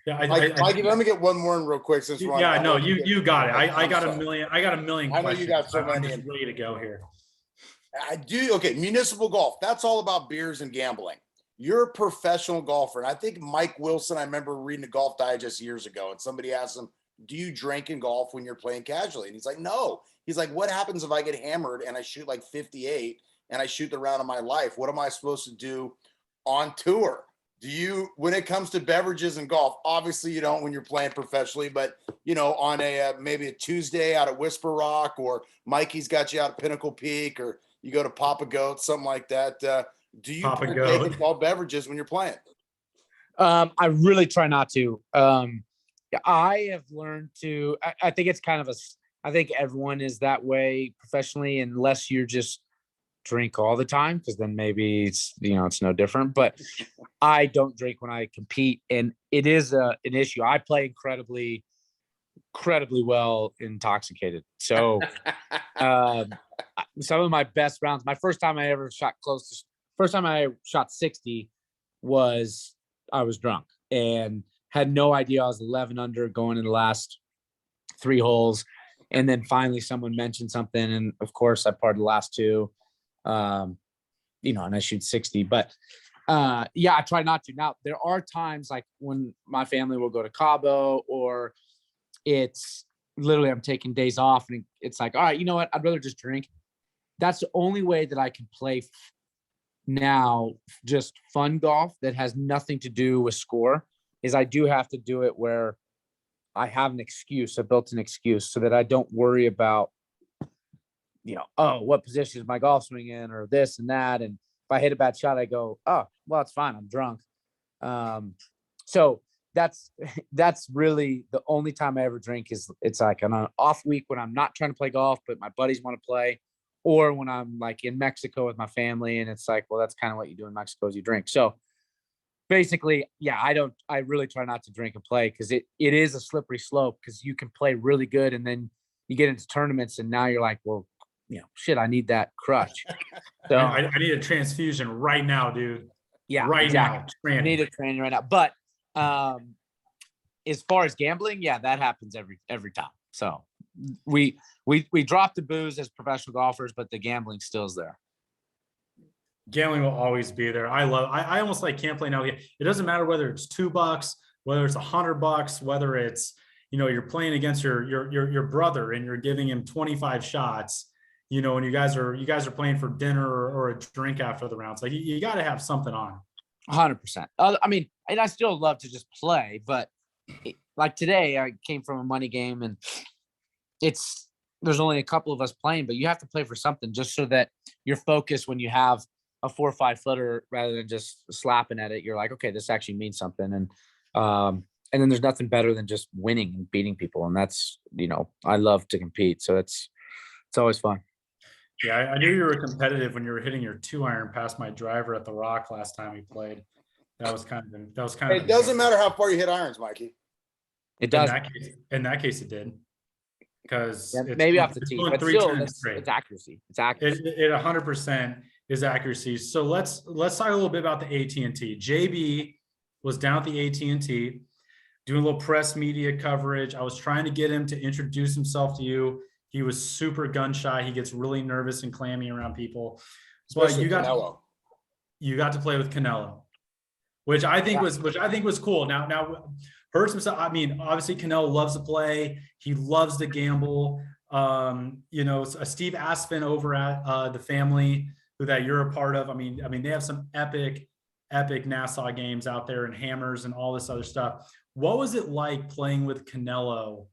Yeah, Mikey, let me get one more in real quick since we're yeah, no, you got it. I got sorry. I got a million I know questions. you got so I'm many. just ready to go here. I do. Okay. Municipal golf. That's all about beers and gambling. You're a professional golfer. And I think Mike Wilson, I remember reading a Golf Digest years ago, and somebody asked him, do you drink and golf when you're playing casually? And he's like, no. He's like, what happens if I get hammered and I shoot like 58 and I shoot the round of my life? What am I supposed to do on tour? Do you, when it comes to beverages and golf, obviously you don't when you're playing professionally, but on a maybe a Tuesday out at Whisper Rock, or Mikey's got you out at Pinnacle Peak, or you go to Papa Goat, something like that. Do you partake in all beverages when you're playing? I really try not to. I have learned to. I think it's kind of I think everyone is that way professionally, unless you're just drink all the time, because then maybe it's no different. But I don't drink when I compete, and it is an issue. I play incredibly well intoxicated. So some of my best rounds, my first time I ever shot first time I shot 60 was I was drunk and had no idea I was 11 under going in the last 3 holes. And then finally someone mentioned something, and of course I parred the last 2. And I shoot 60, but I try not to. Now, there are times like when my family will go to Cabo, or it's literally I'm taking days off, and it's like, all right, you know what? I'd rather just drink. That's the only way that I can play now, just fun golf that has nothing to do with score, is I do have to do it where I have an excuse, a built-in excuse, so that I don't worry about, what position is my golf swing in, or this and that. And if I hit a bad shot, I go, oh, well, it's fine, I'm drunk. So that's really the only time I ever drink. Is it's like on an off week when I'm not trying to play golf, but my buddies want to play, or when I'm like in Mexico with my family, and it's like, well, that's kind of what you do in Mexico is you drink. So basically, I really try not to drink and play, because it is a slippery slope, because you can play really good and then you get into tournaments and now you're like, well, shit, I need that crutch. So I need a transfusion right now, dude. Yeah, right exactly. now. I need a training right now. But as far as gambling, that happens every time. So we drop the booze as professional golfers, but the gambling still is there. Gambling will always be there. I almost like can't play now. It doesn't matter whether it's $2, whether it's $100, whether it's, you're playing against your brother and you're giving him 25 shots, and you guys are playing for dinner or a drink after the rounds. Like you got to have something on. 100%. I mean, and I still love to just play, but like today I came from a money game, and it's, there's only a couple of us playing, but you have to play for something just so that you're focused when you have a 4 or 5 footer rather than just slapping at it. You're like, okay, this actually means something. And then there's nothing better than just winning and beating people. And that's, I love to compete. So it's always fun. Yeah, I knew you were competitive when you were hitting your 2-iron past my driver at the Rock last time we played. That was kind of. It doesn't matter how far you hit irons, Mikey. It does. In that case, it did. Because maybe off the tee, but still, it's accuracy. It's accuracy. It 100% is accuracy. So let's talk a little bit about the AT&T. JB was down at the AT&T doing a little press media coverage. I was trying to get him to introduce himself to you. He was super gun shy. He gets really nervous and clammy around people. But you got to play with Canelo, which I think was cool. Now hurts himself. I mean, obviously Canelo loves to play. He loves to gamble. Steve Aspen over at the family that you're a part of. I mean, they have some epic Nassau games out there and hammers and all this other stuff. What was it like playing with Canelo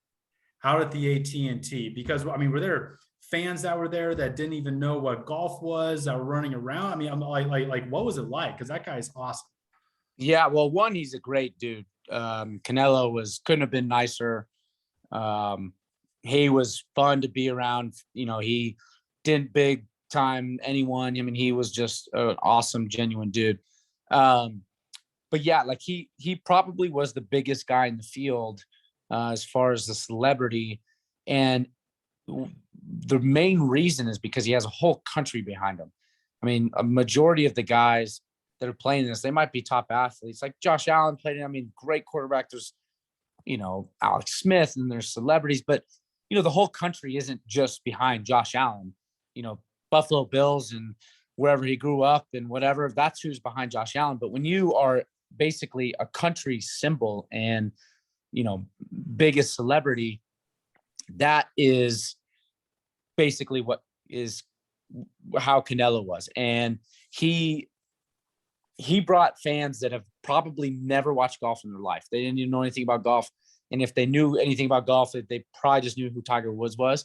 out at the AT&T? Because were there fans that were there that didn't even know what golf was, that were running around? I mean, I'm like, what was it like? Because that guy's awesome. Yeah, well, one, he's a great dude. Canelo couldn't have been nicer. He was fun to be around. He didn't big time anyone. I mean, he was just an awesome, genuine dude. But yeah, like he probably was the biggest guy in the field as far as the celebrity. And the main reason is because he has a whole country behind him. I mean, a majority of the guys that are playing this, they might be top athletes. Like Josh Allen played it. I mean, great quarterback. There's, Alex Smith, and there's celebrities, but the whole country isn't just behind Josh Allen. Buffalo Bills and wherever he grew up and whatever, that's who's behind Josh Allen. But when you are basically a country symbol and, biggest celebrity, that is basically how Canelo was. And he brought fans that have probably never watched golf in their life. They didn't even know anything about golf. And if they knew anything about golf, they probably just knew who Tiger Woods was.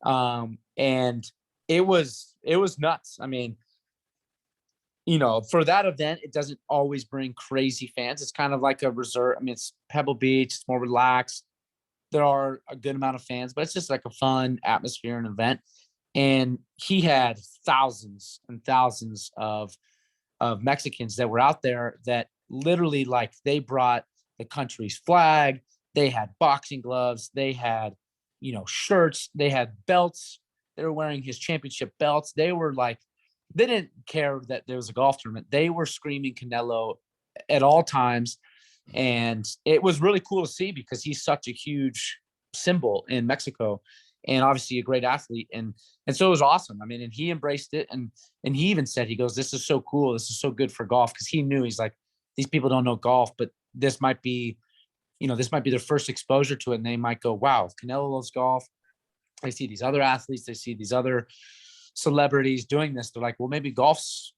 And it was nuts. I mean, for that event, it doesn't always bring crazy fans. It's kind of like a resort. I mean, it's Pebble Beach. It's more relaxed. There are a good amount of fans, but it's just like a fun atmosphere and event. And he had thousands and thousands of Mexicans that were out there that literally, like, they brought the country's flag. They had boxing gloves. They had, shirts. They had belts. They were wearing his championship belts. They were like, they didn't care that there was a golf tournament. They were screaming Canelo at all times. And it was really cool to see because he's such a huge symbol in Mexico and obviously a great athlete. And so it was awesome. I mean, and he embraced it. And he even said, he goes, this is so cool. This is so good for golf. Cause he knew, he's like, these people don't know golf, but this might be their first exposure to it. And they might go, wow, if Canelo loves golf. They see these other athletes, they see these other celebrities doing this. They're like, well, maybe golf's,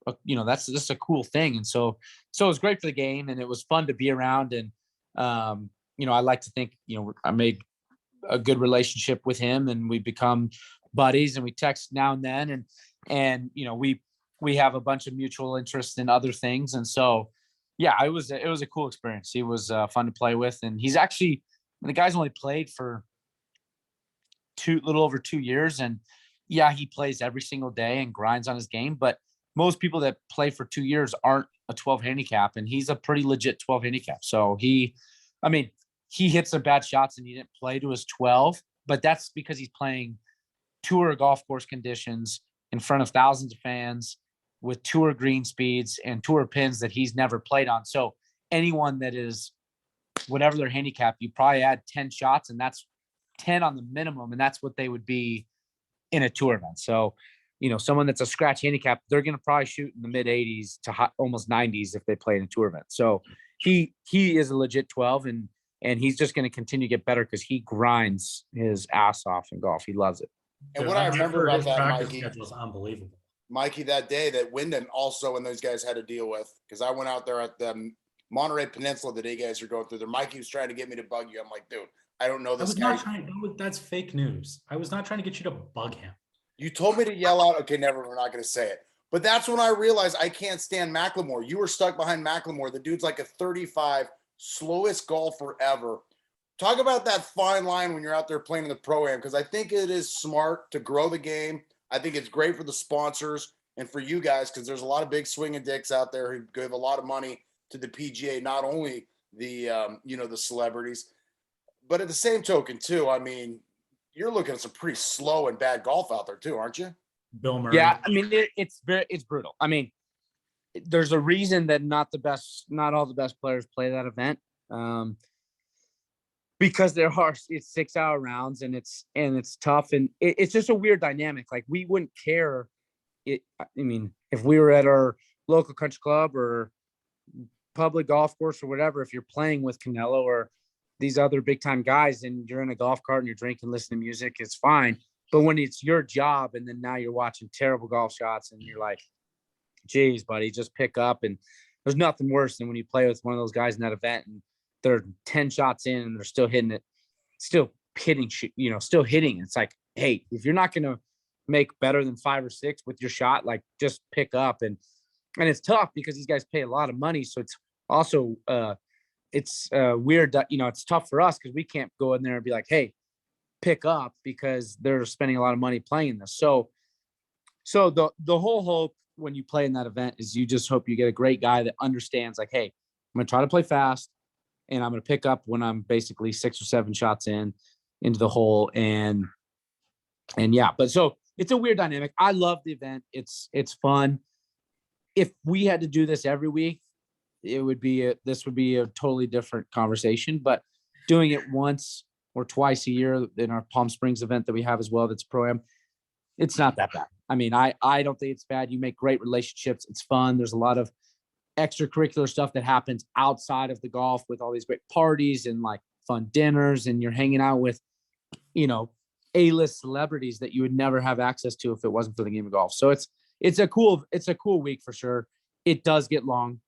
that's just a cool thing. And so it was great for the game, and it was fun to be around. And, I like to think, I made a good relationship with him, and we become buddies, and we text now and then. And we have a bunch of mutual interests in other things. And so, yeah, it was a cool experience. He was fun to play with. And he's actually, the guy's only played for little over 2 years. And yeah, he plays every single day and grinds on his game, but most people that play for 2 years aren't a 12 handicap, and he's a pretty legit 12 handicap. So he hits some bad shots and he didn't play to his 12, but that's because he's playing tour golf course conditions in front of thousands of fans with tour green speeds and tour pins that he's never played on. So anyone that is whatever their handicap, you probably add 10 shots, and that's 10 on the minimum, and that's what they would be in a tour event. So, someone that's a scratch handicap, they're going to probably shoot in the mid 80s to almost 90s if they play in a tour event. So he is a legit 12, and he's just going to continue to get better because he grinds his ass off in golf. He loves it. And what I remember about that, Mikey, was unbelievable. Mikey, that day that Wyndham also and those guys had to deal with, because I went out there at the Monterey Peninsula the day you guys are going through there. Mikey was trying to get me to bug you. I'm like, dude, I don't know I this was guy. not trying. That's fake news. I was not trying to get you to bug him. You told me to yell out. Okay, never. We're not going to say it. But that's when I realized I can't stand Macklemore. You were stuck behind Macklemore. The dude's like a 35, slowest golfer ever. Talk about that fine line when you're out there playing in the pro-am, because I think it is smart to grow the game. I think it's great for the sponsors and for you guys, because there's a lot of big swinging dicks out there who give a lot of money to the PGA, not only the the celebrities, but at the same token too. I mean, you're looking at some pretty slow and bad golf out there too, aren't you? Bill Murray. Yeah, I mean it's brutal. I mean, there's a reason that not all the best players play that event, because it's 6-hour rounds and it's tough, and it's just a weird dynamic. Like, we wouldn't care. I mean, if we were at our local country club or public golf course or whatever, if you're playing with Canelo or these other big time guys and you're in a golf cart and you're drinking, listening to music, it's fine. But when it's your job and then now you're watching terrible golf shots and you're like, geez, buddy, just pick up. And there's nothing worse than when you play with one of those guys in that event and they're 10 shots in and they're still hitting it, still hitting. It's like, hey, if you're not going to make better than 5 or 6 with your shot, like, just pick up. And it's tough because these guys pay a lot of money. So it's also, it's weird that, it's tough for us because we can't go in there and be like, hey, pick up, because they're spending a lot of money playing this. So the whole hope when you play in that event is you just hope you get a great guy that understands, like, hey, I'm going to try to play fast and I'm going to pick up when I'm basically 6 or 7 shots into the hole. And yeah, but so it's a weird dynamic. I love the event. It's fun. If we had to do this every week, this would be a totally different conversation, but doing it once or twice a year in our Palm Springs event that we have as well, that's pro-am, it's not that bad. I mean, I don't think it's bad. You make great relationships. It's fun. There's a lot of extracurricular stuff that happens outside of the golf with all these great parties and like fun dinners, and you're hanging out with, A-list celebrities that you would never have access to if it wasn't for the game of golf. So it's a cool week for sure. It does get long,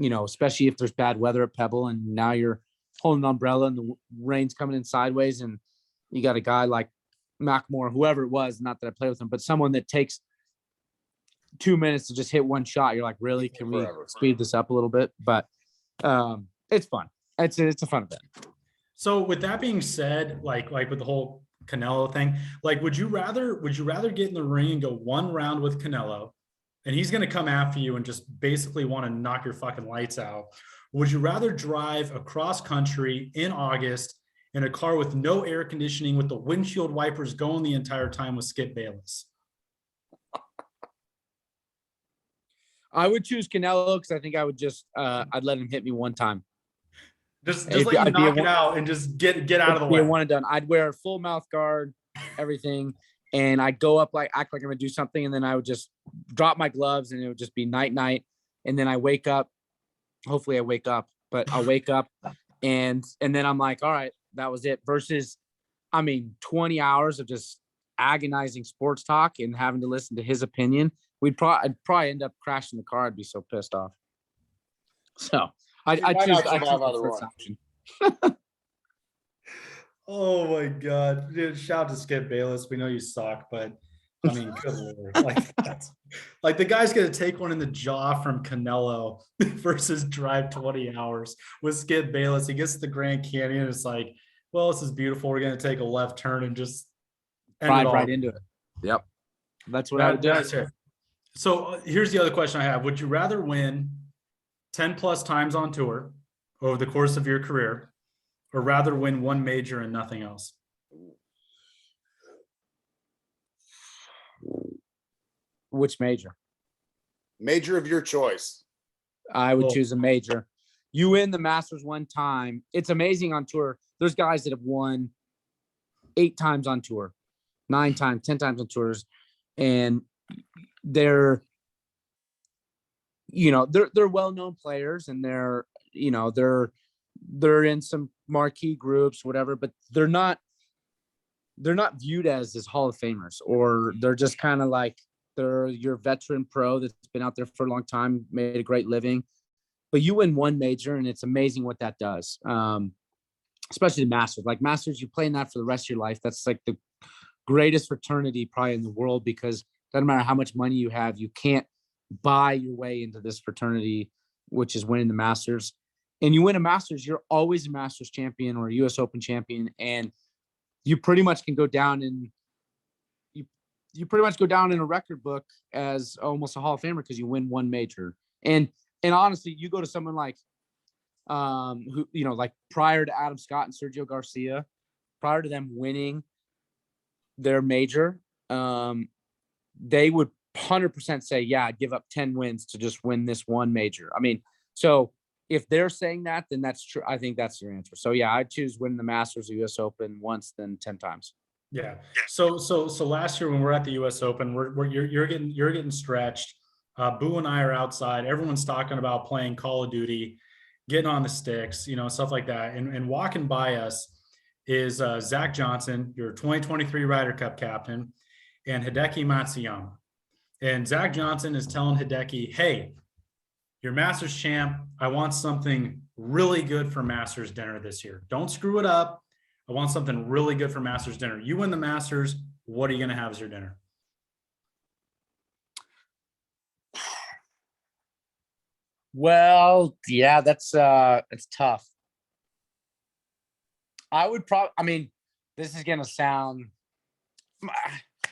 especially if there's bad weather at Pebble and now you're holding an umbrella and the rain's coming in sideways and you got a guy like Macklemore, whoever it was, not that I play with him, but someone that takes 2 minutes to just hit one shot. You're like, really? Can we speed this up a little bit? But it's fun. It's a fun event. So with that being said, like with the whole Canelo thing, like, would you rather get in the ring and go one round with Canelo and he's going to come after you and just basically want to knock your fucking lights out? Would you rather drive across country in August in a car with no air conditioning, with the windshield wipers going the entire time, with Skip Bayless? I would choose Canelo because I think I would just I'd let him hit me one time. Just let you knock it out and just get out of the way. One and done. I'd wear a full mouth guard, everything, and I'd go up, like, act like I'm gonna do something, and then I would just drop my gloves and it would just be night, and then I wake up. Hopefully I wake up, but I'll wake up and then I'm like, all right, that was it. Versus, 20 hours of just agonizing sports talk and having to listen to his opinion. I'd probably end up crashing the car. I'd be so pissed off. So I choose the first option. Oh my God. Dude, shout out to Skip Bayless. We know you suck, but good Lord. Like the guy's going to take one in the jaw from Canelo versus drive 20 hours with Skip Bayless. He gets to the Grand Canyon. It's like, well, this is beautiful. We're going to take a left turn and just drive right into it. Yep. That's what I would do. So here's the other question I have. Would you rather win 10 plus times on tour over the course of your career, or rather win one major and nothing else? Which major? Major of your choice. I would choose a major. You win the Masters one time. It's amazing on tour. There's guys that have won 8 times on tour, 9 times, 10 times on tours. And they're well-known players and they're in some marquee groups, whatever, but they're not viewed as Hall of Famers, or they're just kind of like, they're your veteran pro that's been out there for a long time, made a great living, but you win one major and it's amazing what that does. especially the Masters. Like Masters, you play in that for the rest of your life. That's like the greatest fraternity probably in the world, because it doesn't matter how much money you have, you can't buy your way into this fraternity, which is winning the Masters. And you win a Masters, you're always a Masters champion or a US Open champion. And you pretty much can go down in you pretty much go down in a record book as almost a Hall of Famer because you win one major. And honestly, you go to someone like who, you know, like prior to Adam Scott and Sergio Garcia, prior to them winning their major, they would 100% say, yeah, I'd give up 10 wins to just win this one major. I mean, so if they're saying that, then that's true. I think that's your answer. So yeah, I'd choose winning the Masters or US Open once, then 10 times. Yeah. So last year when we're at the US Open, you're getting stretched. Boo and I are outside. Everyone's talking about playing Call of Duty, getting on the sticks, you know, stuff like that. And walking by us is Zach Johnson, your 2023 Ryder Cup captain, and Hideki Matsuyama. And Zach Johnson is telling Hideki, hey, you're Masters champ. I want something really good for Masters dinner this year. Don't screw it up. I want something really good for Masters dinner. You win the Masters. What are you going to have as your dinner? Well, yeah, that's it's tough. I would probably, I mean, this is going to sound,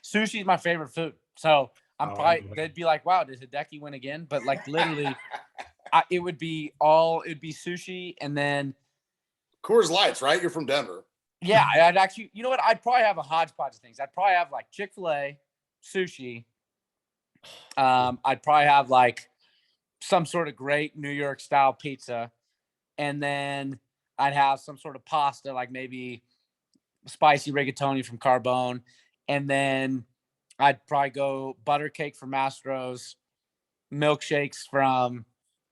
sushi is my favorite food. So I'm probably, they'd be like, wow, did Hideki win again? But like literally, it would be sushi. And then Coors Lights, right? You're from Denver. Yeah, I'd actually, you know what? I'd probably have a hodgepodge of things. I'd probably have like Chick-fil-A, sushi. I'd probably have like some sort of great New York style pizza. And then I'd have some sort of pasta, like maybe spicy rigatoni from Carbone. And then I'd probably go butter cake from Mastro's, milkshakes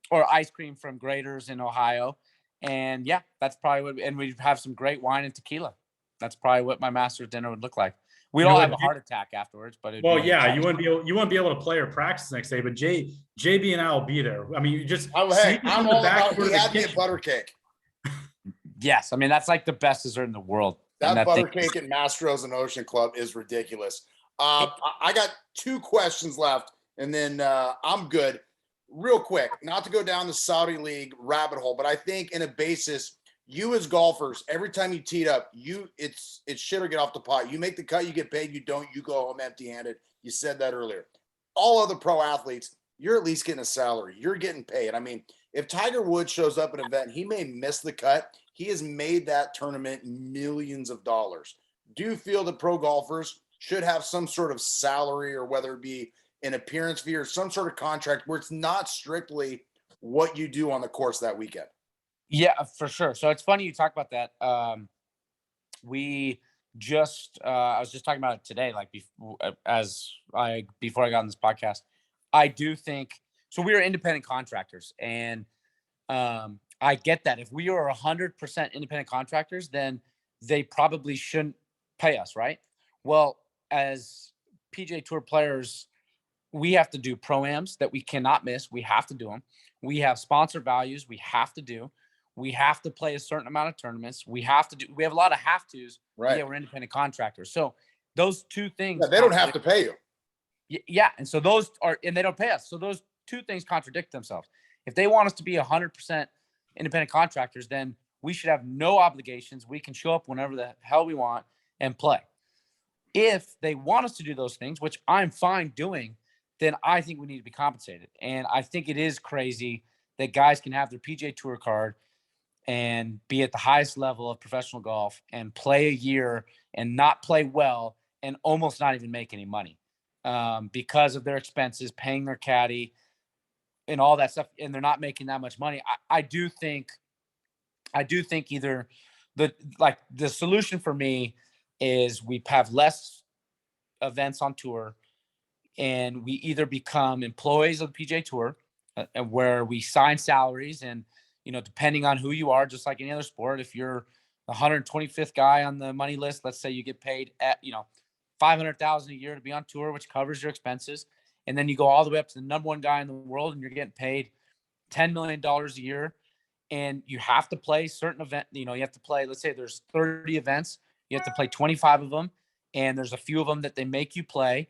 or ice cream from Grater's in Ohio. And yeah, that's probably what, and we'd have some great wine and tequila. That's probably what my Masters dinner would look like. We'd all have a heart attack afterwards, but you wouldn't be able to play or practice the next day, but JB and I will be there. I mean, you just I'm all about the butter cake. Yes, I mean that's like the best dessert in the world. That butter cake at Mastro's and Ocean Club is ridiculous. I got 2 questions left, and then I'm good. Real quick, not to go down the Saudi League rabbit hole, but I think in a basis, you as golfers, every time you teed up, it's shit or get off the pot. You make the cut, you get paid. You don't, you go home empty-handed. You said that earlier. All other pro athletes, you're at least getting a salary. You're getting paid. I mean, if Tiger Woods shows up at an event, he may miss the cut. He has made that tournament millions of dollars. Do you feel that pro golfers should have some sort of salary, or whether it be an appearance fee or some sort of contract where it's not strictly what you do on the course that weekend? Yeah, for sure. So it's funny you talk about that. I was just talking about it today, like before I got on this podcast. I do think, so we are independent contractors, and I get that. If we are 100% independent contractors, then they probably shouldn't pay us, right? Well, as PGA Tour players, we have to do pro-ams that we cannot miss. We have to do them. We have sponsor values we have to do. We have to play a certain amount of tournaments. We have a lot of have tos. Right. Yeah, we're independent contractors. So those 2 things. Yeah, they don't have to pay you. Yeah. And so and they don't pay us. So those 2 things contradict themselves. If they want us to be 100% independent contractors, then we should have no obligations. We can show up whenever the hell we want and play. If they want us to do those things, which I'm fine doing, then I think we need to be compensated. And I think it is crazy that guys can have their PGA Tour card and be at the highest level of professional golf and play a year and not play well and almost not even make any money because of their expenses, paying their caddy and all that stuff. And they're not making that much money. I do think either the solution for me is we have less events on tour, and we either become employees of the PGA Tour, where we sign salaries, and depending on who you are, just like any other sport, if you're the 125th guy on the money list, let's say you get paid at $500,000 a year to be on tour, which covers your expenses, and then you go all the way up to the number 1 guy in the world, and you're getting paid $10 million a year, and you have to play certain event. You have to play, let's say there's 30 events, you have to play 25 of them, and there's a few of them that they make you play.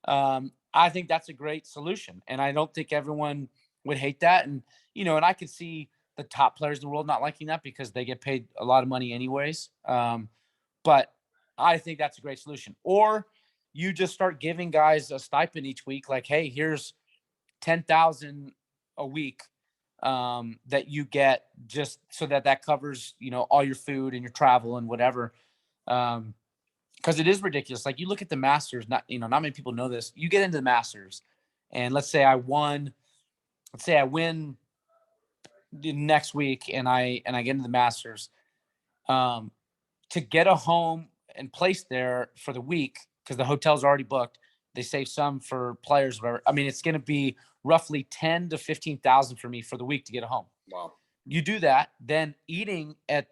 I think that's a great solution. And I don't think everyone would hate that. And, and I could see the top players in the world not liking that because they get paid a lot of money anyways. But I think that's a great solution. Or you just start giving guys a stipend each week. Like, hey, here's 10,000 a week that you get just so that covers, all your food and your travel and whatever. Because it is ridiculous. Like you look at the Masters, not many people know this. You get into the Masters, and let's say I win the next week, and I get into the Masters. To get a home and place there for the week, because the hotel's already booked, they save some for players, whatever. I mean, it's going to be roughly 10 to 15,000 for me for the week to get a home. Wow. You do that, then eating at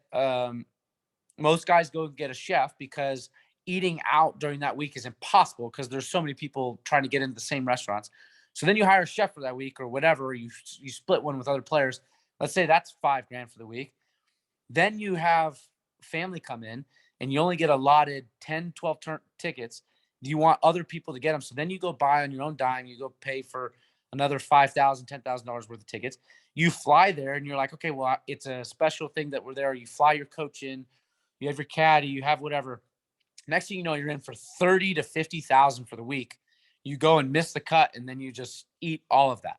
most guys go get a chef because eating out during that week is impossible because there's so many people trying to get into the same restaurants. So then you hire a chef for that week or whatever, or you split one with other players. Let's say that's $5,000 for the week. Then you have family come in and you only get allotted 10, 12 tickets. You want other people to get them. So then you go buy on your own dime. You go pay for another $5,000, $10,000 worth of tickets. You fly there and you're like, okay, well, it's a special thing that we're there. You fly your coach in, you have your caddy, you have whatever. Next thing you know, you're in for 30 to 50,000 for the week. You go and miss the cut, and then you just eat all of that.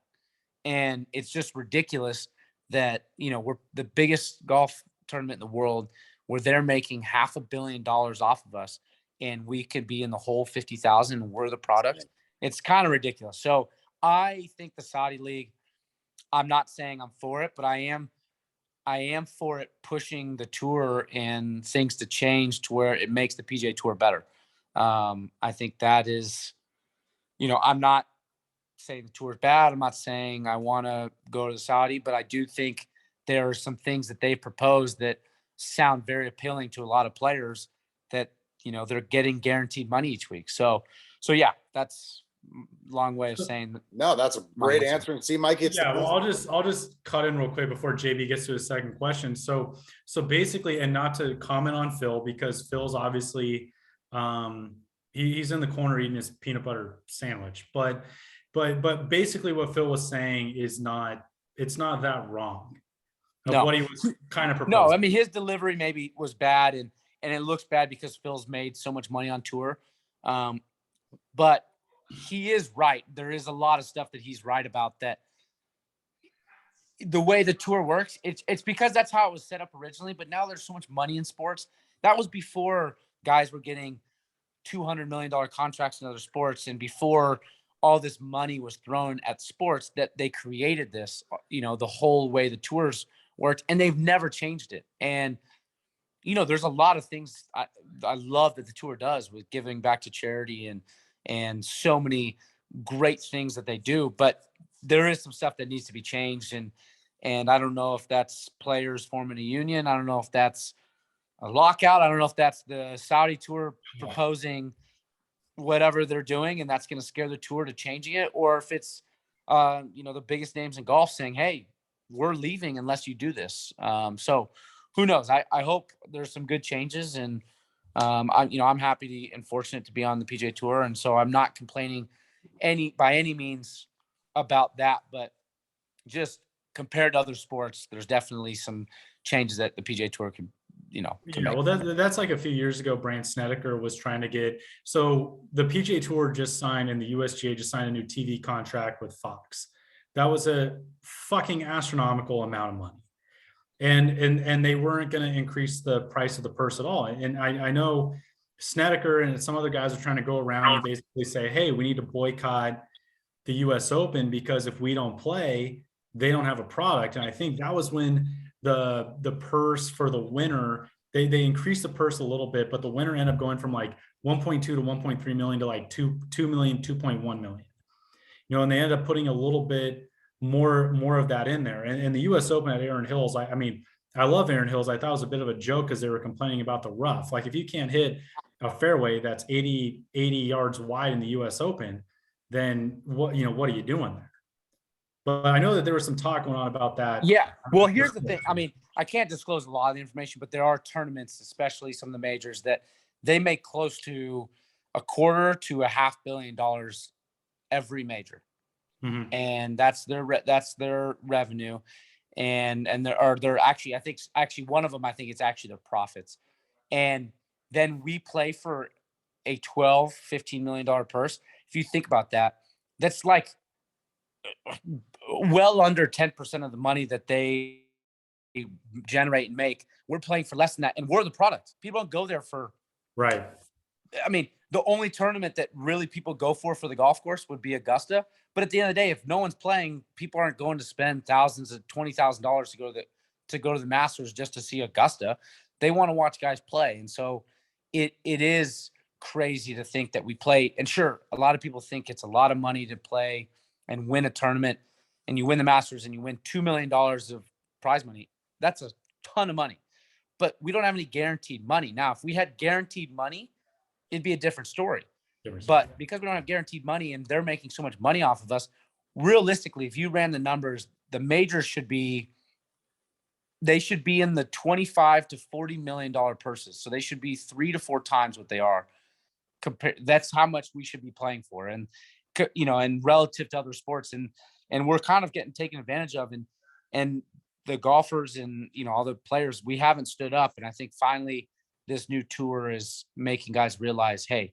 And it's just ridiculous that, we're the biggest golf tournament in the world where they're making $500 million off of us, and we could be in the whole 50,000 and we're the product. It's kind of ridiculous. So I think the Saudi League, I'm not saying I'm for it, but I am for it pushing the tour and things to change to where it makes the PGA Tour better. I think that is, I'm not saying the tour is bad. I'm not saying I want to go to the Saudi, but I do think there are some things that they propose that sound very appealing to a lot of players that, they're getting guaranteed money each week. So yeah, that's a long way of saying that. No, that's a great answer. And see, Mike, it's Well, I'll just cut in real quick before JB gets to his second question. So basically, and not to comment on Phil, because Phil's obviously he's in the corner eating his peanut butter sandwich, but basically what Phil was saying is it's not that wrong. No. What he was kind of proposing. No, I mean, his delivery maybe was bad, and it looks bad because Phil's made so much money on tour. But he is right. There is a lot of stuff that he's right about, that the way the tour works, it's because that's how it was set up originally. But now there's so much money in sports. That was before guys were getting $200 million contracts in other sports, and before all this money was thrown at sports, that they created this, the whole way the tours worked, and they've never changed it. And, there's a lot of things I love that the tour does with giving back to charity and so many great things that they do, but there is some stuff that needs to be changed. And I don't know if that's players forming a union. I don't know if that's a lockout. I don't know if that's the Saudi tour proposing whatever they're doing, and that's going to scare the tour to changing it, or if it's, the biggest names in golf saying, hey, we're leaving unless you do this. So who knows? I hope there's some good changes, and I'm happy and fortunate to be on the PGA Tour, and so I'm not complaining by any means about that. But just compared to other sports, there's definitely some changes that the PGA Tour can make. Well, that's like a few years ago. Brandt Snedeker was trying to get. So the PGA Tour just signed, and the USGA just signed a new TV contract with Fox. That was a fucking astronomical amount of money. And they weren't going to increase the price of the purse at all. And I know Snedeker and some other guys are trying to go around and basically say, hey, we need to boycott the US Open because if we don't play, they don't have a product. And I think that was when the purse for the winner, they increased the purse a little bit, but the winner ended up going from like 1.2 to 1.3 million to like 2 million, 2.1 million. And they ended up putting a little bit more of that in there. And the US Open at Erin Hills, I mean, I love Erin Hills. I thought it was a bit of a joke because they were complaining about the rough. Like if you can't hit a fairway that's 80 yards wide in the US Open, then what are you doing there? but I know that there was some talk going on about that. Yeah. Well, here's the thing. I mean, I can't disclose a lot of the information, but there are tournaments, especially some of the majors, that they make close to $250 to $500 million every major, and that's their revenue, and they're actually, I think actually one of them, I think it's actually their profits, and then we play for a 12-15 million dollar purse. If you think about that, that's like well under 10% of the money that they generate and make. We're playing for less than that, and we're the product. People don't go there for, right. I mean, the only tournament that really people go for the golf course would be Augusta. But at the end of the day, if no one's playing, people aren't going to spend thousands of $20,000 to go to the Masters just to see Augusta. They want to watch guys play, and so it is crazy to think that we play. And sure, a lot of people think it's a lot of money to play and win a tournament, and you win the Masters and you win $2 million of prize money. That's a ton of money, but we don't have any guaranteed money. Now, if we had guaranteed money, it'd be a different story. But because we don't have guaranteed money and they're making so much money off of us, realistically, if you ran the numbers, the majors should be in the 25 to $40 million purses. So they should be 3 to 4 times what they are. That's how much we should be playing for. And, and relative to other sports, and we're kind of getting taken advantage of, and the golfers and, all the players, we haven't stood up. And I think finally this new tour is making guys realize, hey,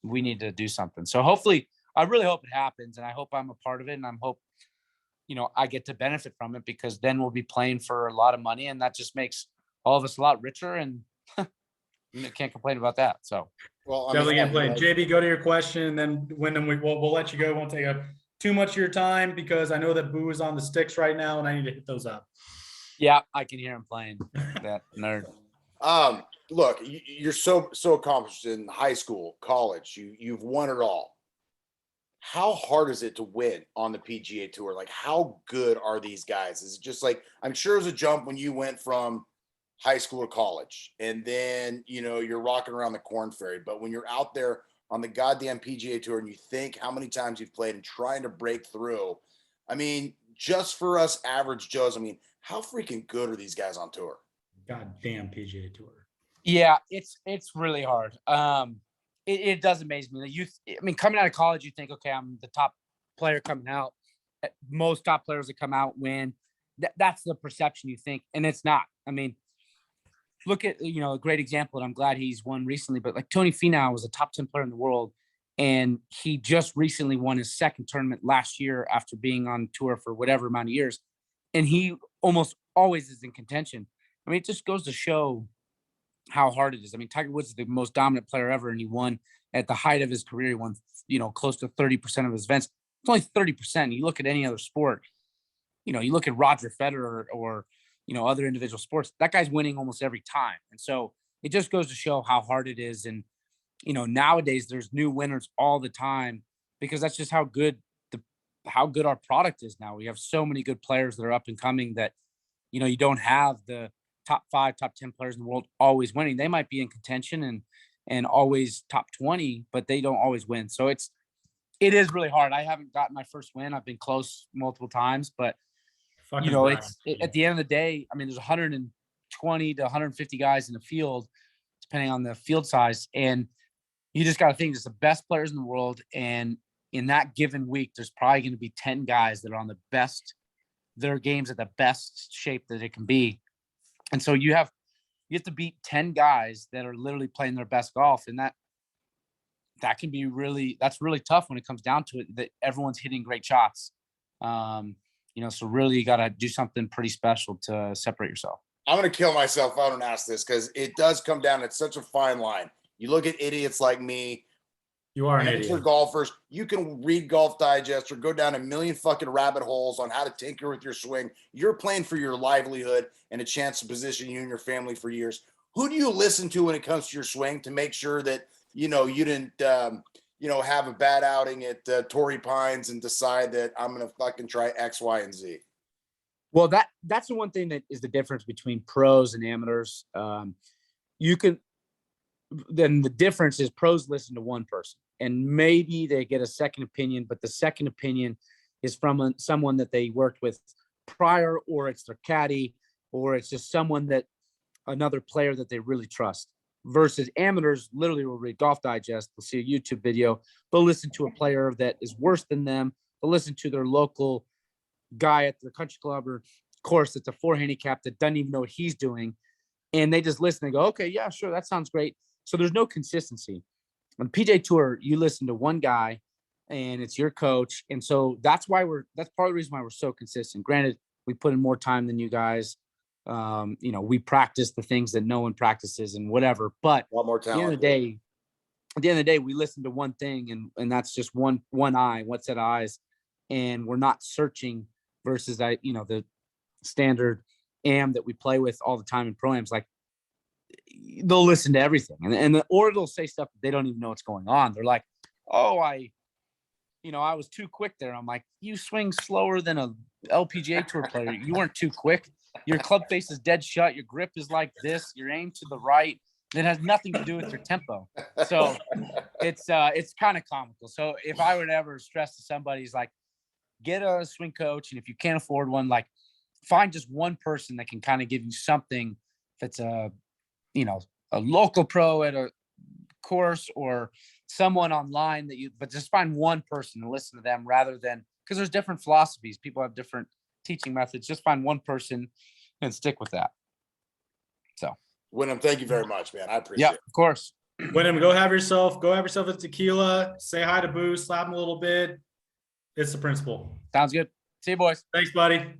we need to do something. So hopefully, I really hope it happens, and I hope I'm a part of it, and I hope, I get to benefit from it, because then we'll be playing for a lot of money, and that just makes all of us a lot richer, and can't complain about that. So, well, definitely can't complain. JB, go to your question, and then Wyndham, we'll let you go. Won't take up too much of your time, because I know that Boo is on the sticks right now, and I need to hit those up. Yeah, I can hear him playing that nerd. Look, you're so accomplished in high school, college. You've won it all. How hard is it to win on the PGA Tour? Like, how good are these guys? Is it just like, I'm sure it was a jump when you went from high school to college, and then you're rocking around the Corn Ferry. But when you're out there on the goddamn PGA Tour and you think how many times you've played and trying to break through, I mean, just for us average Joes, I mean, how freaking good are these guys on tour? Goddamn PGA Tour. Yeah, it's really hard. It does amaze me. Coming out of college, you think, okay, I'm the top player coming out. Most top players that come out win. That's the perception you think, and it's not. I mean, look at a great example, and I'm glad he's won recently. But like Tony Finau was a top 10 player in the world, and he just recently won his second tournament last year after being on tour for whatever amount of years, and he almost always is in contention. I mean, it just goes to show how hard it is. I mean, Tiger Woods is the most dominant player ever, and he won at the height of his career. He won, close to 30% of his events. It's only 30%. You look at any other sport, you look at Roger Federer or other individual sports, that guy's winning almost every time. And so it just goes to show how hard it is. And, nowadays there's new winners all the time, because that's just how good our product is now. We have so many good players that are up and coming that, you don't have the top 5, top 10 players in the world always winning. They might be in contention and always top 20, but they don't always win. So it is really hard. I haven't gotten my first win. I've been close multiple times, but at the end of the day, I mean, there's 120 to 150 guys in the field, depending on the field size. And you just got to think it's the best players in the world. And in that given week, there's probably going to be 10 guys that are on their games at the best shape that it can be. And so you have to beat 10 guys that are literally playing their best golf. And that can be that's really tough when it comes down to it, that everyone's hitting great shots. So really you got to do something pretty special to separate yourself. I'm going to kill myself if I don't ask this, because it does come down. It's such a fine line. You look at idiots like me. You are an idiot. Golfers, you can read Golf Digest or go down a million fucking rabbit holes on how to tinker with your swing. You're playing for your livelihood and a chance to position you and your family for years. Who do you listen to when it comes to your swing to make sure that, you didn't, have a bad outing at Torrey Pines and decide that I'm going to fucking try X, Y, and Z? Well, that's the one thing that is the difference between pros and amateurs. Then the difference is pros listen to one person, and maybe they get a second opinion, but the second opinion is from someone that they worked with prior, or it's their caddy, or it's just another player that they really trust. Versus amateurs literally will read Golf Digest, they'll see a YouTube video, they'll listen to a player that is worse than them, they'll listen to their local guy at the country club or course that's a 4 handicap that doesn't even know what he's doing. And they just listen and go, okay, yeah, sure, that sounds great. So there's no consistency. On PGA Tour, you listen to one guy and it's your coach. And so that's part of the reason why we're so consistent. Granted, we put in more time than you guys. We practice the things that no one practices and whatever. But A lot more at the talent. end of the day, we listen to one thing, and that's just one set of eyes. And we're not searching versus the standard am that we play with all the time in pro-ams. Like, they'll listen to everything, or they'll say stuff that they don't even know what's going on. They're like, oh, I was too quick there. I'm like, you swing slower than a LPGA Tour player. You weren't too quick. Your club face is dead shut. Your grip is like this. Your aim to the right. It has nothing to do with your tempo. So it's kind of comical. So if I would ever stress to somebody, is like, get a swing coach. And if you can't afford one, like, find just one person that can kind of give you something. If it's a local pro at a course or someone online but just find one person and listen to them, rather than, because there's different philosophies. People have different teaching methods. Just find one person and stick with that. So, Wyndham, thank you very much, man. I appreciate it. Of course. Wyndham, go have yourself a tequila, say hi to Boo, slap him a little bit. It's the principle. Sounds good. See you, boys. Thanks, buddy.